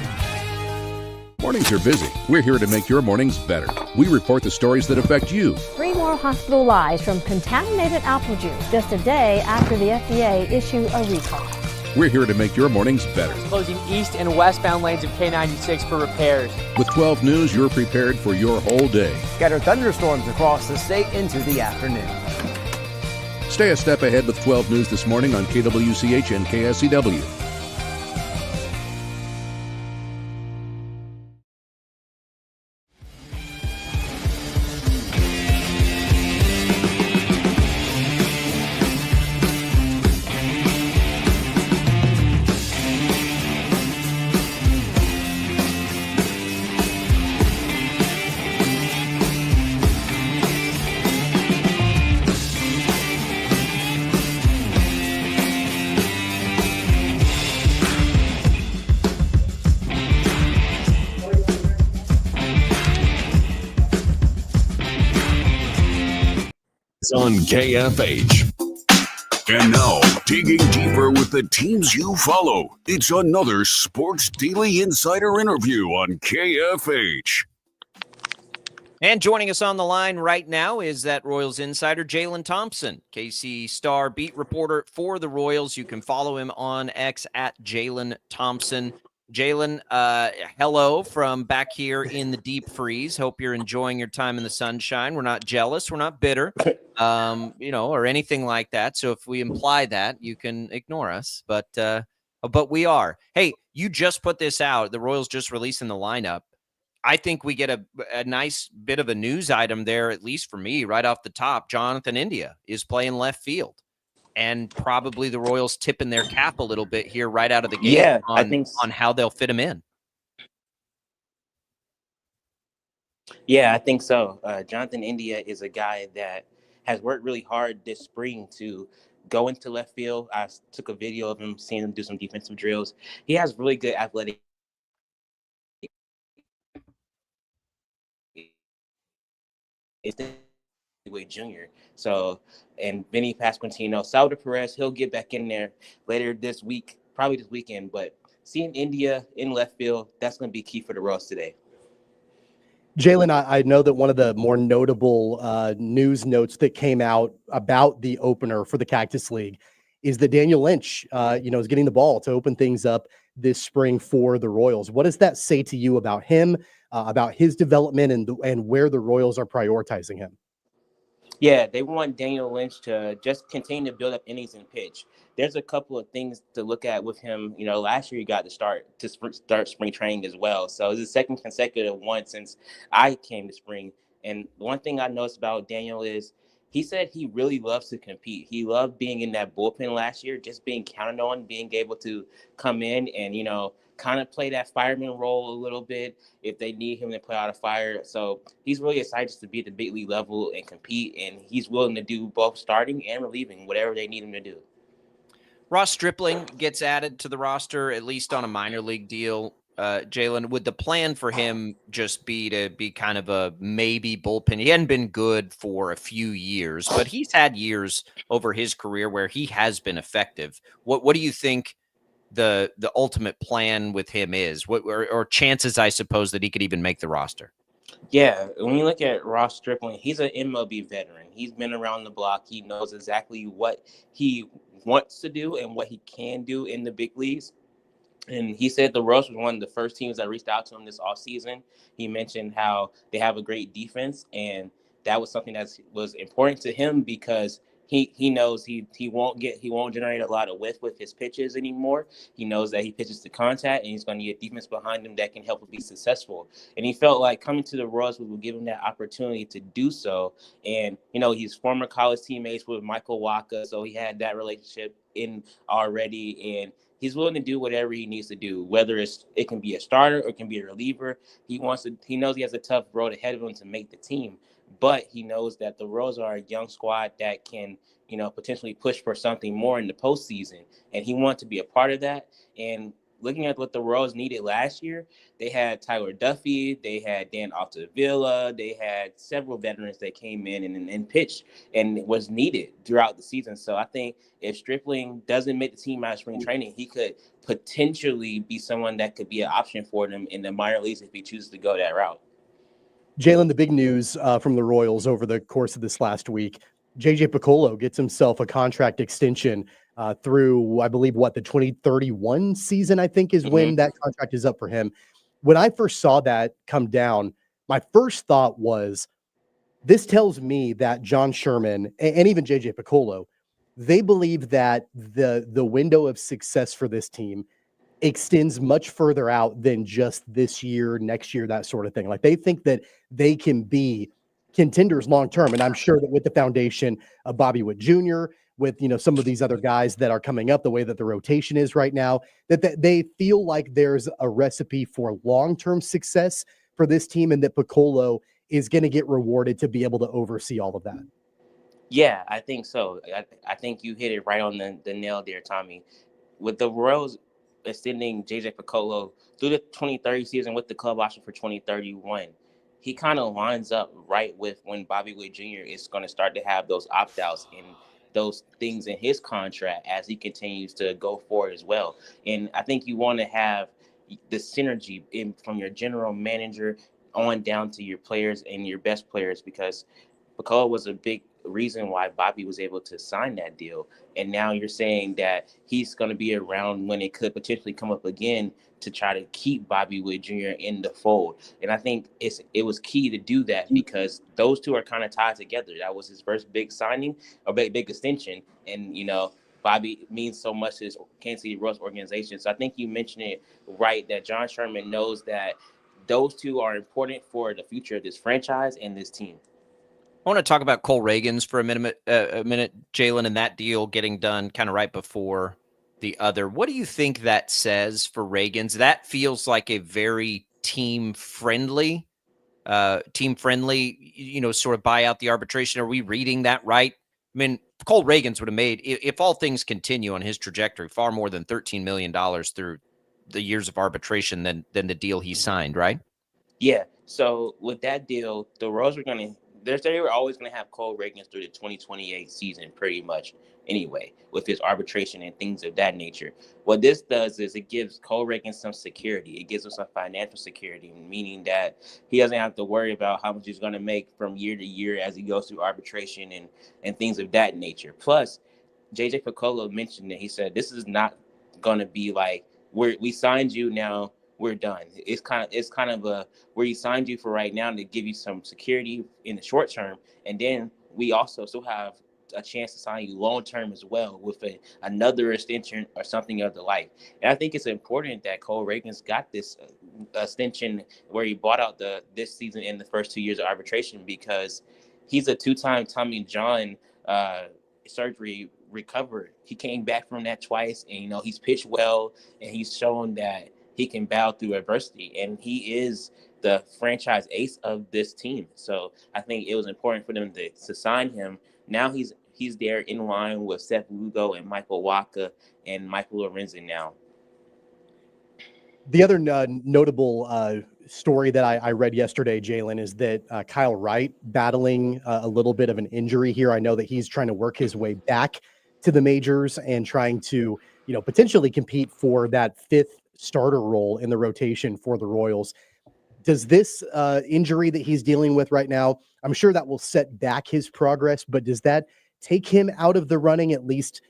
Mornings are busy. We're here to make your mornings better. We report the stories that affect you. 3 more hospitalized from contaminated apple juice just a day after the FDA issued a recall. We're here to make your mornings better. Closing east and westbound lanes of K96 for repairs. With 12 News, you're prepared for your whole day. Scattered thunderstorms across the state into the afternoon. Stay a step ahead with 12 News this morning on KWCH and KSCW. On KFH. And now, digging deeper with the teams you follow, it's another Sports Daily Insider interview on KFH. And joining us on the line right now is that Royals insider, Jaylon Thompson, KC Star beat reporter for the Royals. You can follow him on X at Jaylon Thompson. Jaylon, hello from back here in the deep freeze. Hope you're enjoying your time in the sunshine. We're not jealous. We're not bitter, or anything like that. So if we imply that, you can ignore us. But we are. Hey, you just put this out. The Royals just releasing the lineup. I think we get a nice bit of a news item there, at least for me, right off the top. Jonathan India is playing left field. And probably the Royals tipping their cap a little bit here right out of the gate I think on how they'll fit him in. Yeah, I think so. Jonathan India is a guy that has worked really hard this spring to go into left field. Took a video of him, seeing him do some defensive drills. He has really good athletic Way Jr. So, and Vinny Pasquantino, Salvador Perez, he'll get back in there later this week, probably this weekend. But seeing India in left field, that's going to be key for the Royals today. Jaylon, I know that one of the more notable news notes that came out about the opener for the Cactus League is that Daniel Lynch, is getting the ball to open things up this spring for the Royals. What does that say to you about him, about his development, and where the Royals are prioritizing him? Yeah, they want Daniel Lynch to just continue to build up innings and pitch. There's a couple of things to look at with him. Last year he got to start spring training as well. So it's the second consecutive one since I came to spring. And one thing I noticed about Daniel is he said he really loves to compete. He loved being in that bullpen last year, just being counted on, being able to come in and, kind of play that fireman role a little bit if they need him to play out a fire. So he's really excited to be at the big league level and compete, and he's willing to do both starting and relieving, whatever they need him to do. Ross Stripling gets added to the roster, at least on a minor league deal. Jaylon, would the plan for him just be to be kind of a maybe bullpen? He hadn't been good for a few years, but he's had years over his career where he has been effective. What do you think the ultimate plan with him is? What or chances, I suppose, that he could even make the roster? Yeah, when you look at Ross Stripling, he's an MLB veteran. He's been around the block. He knows exactly what he wants to do and what he can do in the big leagues. And he said the Royals was one of the first teams that reached out to him this offseason. He mentioned how they have a great defense, and that was something that was important to him because he knows he won't generate a lot of whiff with his pitches anymore. He knows that he pitches to contact, and he's going to get defense behind him that can help him be successful. And he felt like coming to the Royals would give him that opportunity to do so. And he's former college teammates with Michael Wacha, so he had that relationship in already, and he's willing to do whatever he needs to do, whether it can be a starter or it can be a reliever. He knows he has a tough road ahead of him to make the team, but he knows that the Royals are a young squad that can, potentially push for something more in the postseason. And he wanted to be a part of that. And looking at what the Royals needed last year, they had Tyler Duffy, they had Dan Altavilla, they had several veterans that came in and pitched and was needed throughout the season. So I think if Stripling doesn't make the team out of spring training, he could potentially be someone that could be an option for them in the minor leagues if he chooses to go that route. Jaylon, the big news from the Royals over the course of this last week, JJ Picollo gets himself a contract extension through, I believe, the 2031 season, I think, is when that contract is up for him. When I first saw that come down, my first thought was, this tells me that John Sherman and even JJ Picollo, they believe that the window of success for this team extends much further out than just this year, next year, that sort of thing. Like, they think that they can be contenders long term. And I'm sure that with the foundation of Bobby Witt Jr., with some of these other guys that are coming up, the way that the rotation is right now, that they feel like there's a recipe for long-term success for this team, and that Picollo is going to get rewarded to be able to oversee all of that. Yeah, I think so. I think you hit it right on the nail there, Tommy. With the Royals extending JJ Picollo through the 2030 season with the club option for 2031, he kind of lines up right with when Bobby Witt Jr. is going to start to have those opt-outs and those things in his contract as he continues to go forward as well. And I think you want to have the synergy from your general manager on down to your players and your best players, because Picollo was a big reason why Bobby was able to sign that deal. And now you're saying that he's going to be around when it could potentially come up again to try to keep Bobby Witt Jr. in the fold. And I think it was key to do that because those two are kind of tied together. That was his first big signing, or big extension. And, Bobby means so much to his Kansas City Royals organization. So I think you mentioned it right, that John Sherman knows that those two are important for the future of this franchise and this team. I want to talk about Cole Reagans for a minute, Jaylon, and that deal getting done kind of right before the other. What do you think that says for Reagans? That feels like a very team-friendly team friendly, sort of buy out the arbitration. Are we reading that right? I mean, Cole Reagans would have made, if all things continue on his trajectory, far more than $13 million through the years of arbitration than the deal he signed, right? Yeah. So with that deal, the Royals were going to, they were always going to have Cole Reagans through the 2028 season pretty much anyway, with his arbitration and things of that nature. What this does is it gives Cole Reagans some security. It gives him some financial security, meaning that he doesn't have to worry about how much he's going to make from year to year as he goes through arbitration and things of that nature. Plus, JJ Piccolo mentioned that he said, this is not going to be like, we signed you, now we're done. It's kind of a where he signed you for right now to give you some security in the short term, and then we also still have a chance to sign you long term as well with another extension or something of the like. And I think it's important that Cole Reagans got this extension where he bought out this season in the first 2 years of arbitration, because he's a two-time Tommy John surgery recovered. He came back from that twice, and he's pitched well, and he's shown that he can battle through adversity, and he is the franchise ace of this team. So I think it was important for them to sign him. Now he's there in line with Seth Lugo and Michael Wacha and Michael Lorenzen now. The other notable story that I read yesterday, Jaylon, is that Kyle Wright battling a little bit of an injury here. I know that he's trying to work his way back to the majors and trying to, potentially compete for that fifth starter role in the rotation for the Royals. Does this injury that he's dealing with right now, I'm sure that will set back his progress, but does that take him out of the running, at least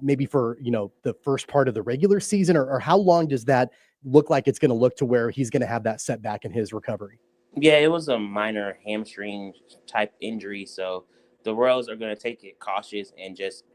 maybe for, the first part of the regular season, or how long does that look like it's going to look to where he's going to have that setback in his recovery? Yeah, it was a minor hamstring type injury. So the Royals are going to take it cautious and just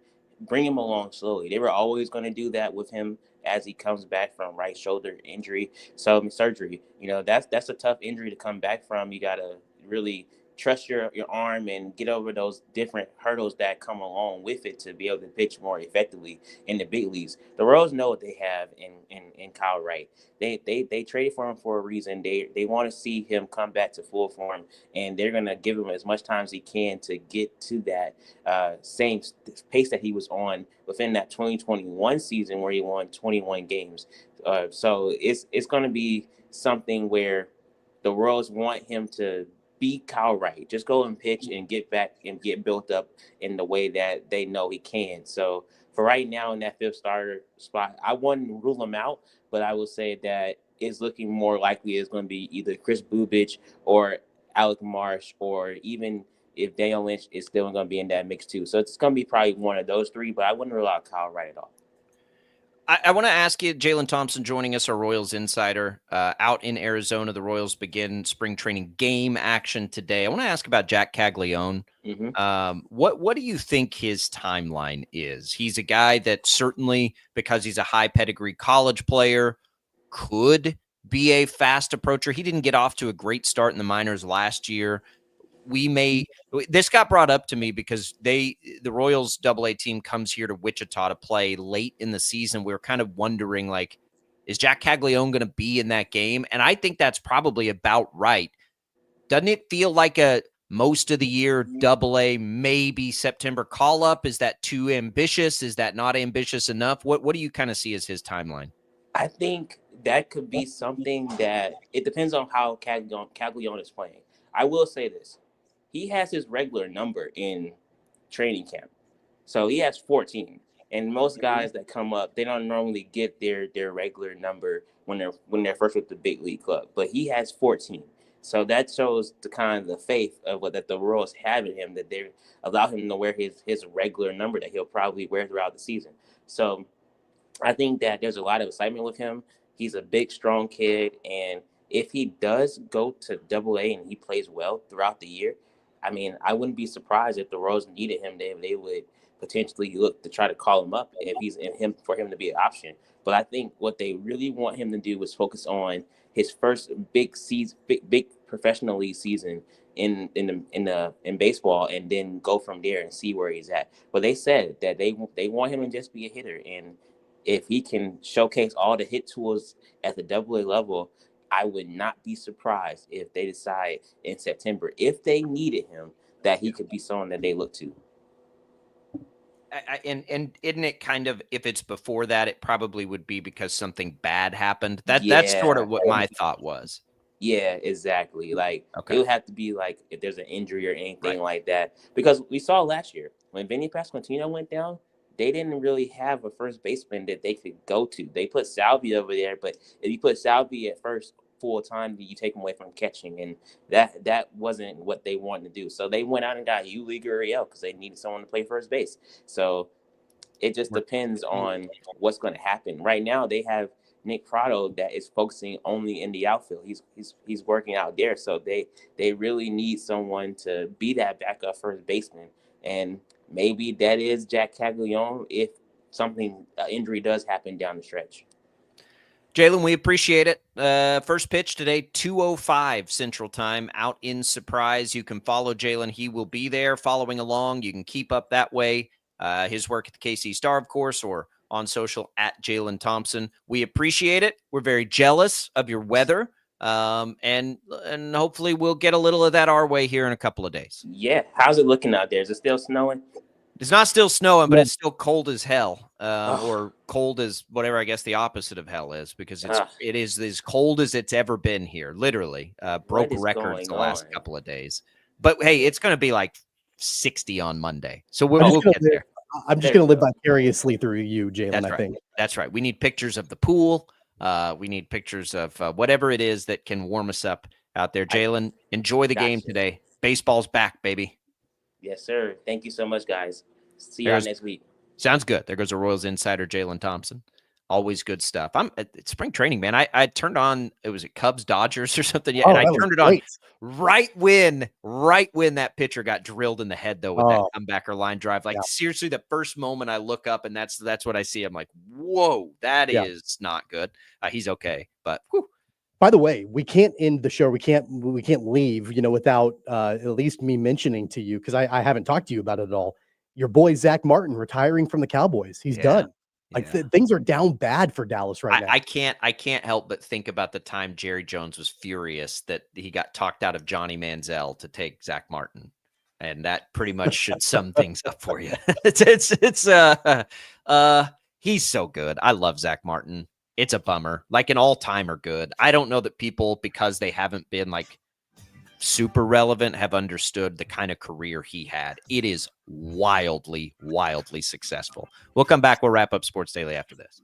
bring him along slowly. They were always going to do that with him as he comes back from right shoulder injury. So surgery, that's a tough injury to come back from. You got to really trust your arm and get over those different hurdles that come along with it to be able to pitch more effectively in the big leagues. The Royals know what they have in Kyle Wright. They traded for him for a reason. They want to see him come back to full form, and they're going to give him as much time as he can to get to that same pace that he was on within that 2021 season where he won 21 games. So it's going to be something where the Royals want him to be Kyle Wright. Just go and pitch and get back and get built up in the way that they know he can. So for right now in that fifth starter spot, I wouldn't rule him out, but I will say that it's looking more likely it's going to be either Chris Bubich or Alec Marsh, or even if Daniel Lynch is still going to be in that mix too. So it's going to be probably one of those three, but I wouldn't rule out Kyle Wright at all. I want to ask you, Jaylon Thompson joining us, our Royals insider, out in Arizona. The Royals begin spring training game action today. I want to ask about Jack Caglione. Mm-hmm. What do you think his timeline is? He's a guy that certainly, because he's a high pedigree college player, could be a fast approacher. He didn't get off to a great start in the minors last year. This got brought up to me because the Royals AA team comes here to Wichita to play late in the season. We were kind of wondering, like, is Jack Caglione going to be in that game? And I think that's probably about right. Doesn't it feel like a most of the year AA, maybe September call up? Is that too ambitious? Is that not ambitious enough? What do you kind of see as his timeline? I think that could be something that it depends on how Caglione is playing. I will say this. He has his regular number in training camp. So he has 14. And most guys that come up, they don't normally get their regular number when they're first with the big league club. But he has 14. So that shows the kind of the faith of that the Royals have in him, that they allow him to wear his regular number that he'll probably wear throughout the season. So I think that there's a lot of excitement with him. He's a big, strong kid. And if he does go to AA and he plays well throughout the year, I mean, I wouldn't be surprised if the Royals needed him. They would potentially look to try to call him up if he's in him for him to be an option. But I think what they really want him to do is focus on his first big season, big professional league season in baseball, and then go from there and see where he's at. But they said that they want him to just be a hitter, and if he can showcase all the hit tools at the AA level, I would not be surprised if they decide in September, if they needed him, that he could be someone that they look to. And isn't it kind of, if it's before that, it probably would be because something bad happened. That's sort of what my thought was. Yeah, exactly. Like Okay. it would have to be like if there's an injury or anything like that. Because we saw last year when Vinny Pasquantino went down, they didn't really have a first baseman that they could go to. They put Salvi over there, but if you put Salvi at first full time, you take him away from catching, and that wasn't what they wanted to do. So they went out and got Yuli Gurriel because they needed someone to play first base. So it just depends on what's going to happen. Right now, they have Nick Prado that is focusing only in the outfield. He's working out there, so they really need someone to be that backup first baseman, and maybe that is Jack Caglione if something injury does happen down the stretch. Jaylon, we appreciate it. First pitch today, 2:05 Central Time, out in Surprise. You can follow Jaylon. He will be there following along. You can keep up that way. His work at the KC Star, of course, or on social at Jaylon Thompson. We appreciate it. We're very jealous of your weather. And hopefully we'll get a little of that our way here in a couple of days. Yeah. How's it looking out there? Is it still snowing? It's not still snowing, but it's still cold as hell, or cold as whatever I guess the opposite of hell is, because it is as cold as it's ever been here. Literally broke records the last couple of days. But hey, it's going to be like 60 on Monday, so we'll get there. I'm just going to live vicariously through you, Jaylon. I think that's right. We need pictures of the pool. We need pictures of whatever it is that can warm us up out there. Jaylon, enjoy the game today. Baseball's back, baby. Yes, sir. Thank you so much, guys. See y'all next week. Sounds good. There goes a Royals insider, Jaylon Thompson. Always good stuff. I'm at spring training, man. I turned on, it was Cubs Dodgers or something. Yeah, and I turned it on right when that pitcher got drilled in the head though with that comebacker line drive. Like seriously, the first moment I look up and that's what I see. I'm like, whoa, that is not good. He's okay, but whew. By the way, we can't end the show. We can't leave, without at least me mentioning to you, because I haven't talked to you about it at all. Your boy Zach Martin retiring from the Cowboys. He's done. Like things are down bad for Dallas right now. I can't help but think about the time Jerry Jones was furious that he got talked out of Johnny Manziel to take Zach Martin, and that pretty much should sum things up for you. He's so good. I love Zach Martin. It's a bummer, like an all-timer good. I don't know that people, because they haven't been like super relevant, have understood the kind of career he had. It is wildly, wildly successful. We'll come back. We'll wrap up Sports Daily after this.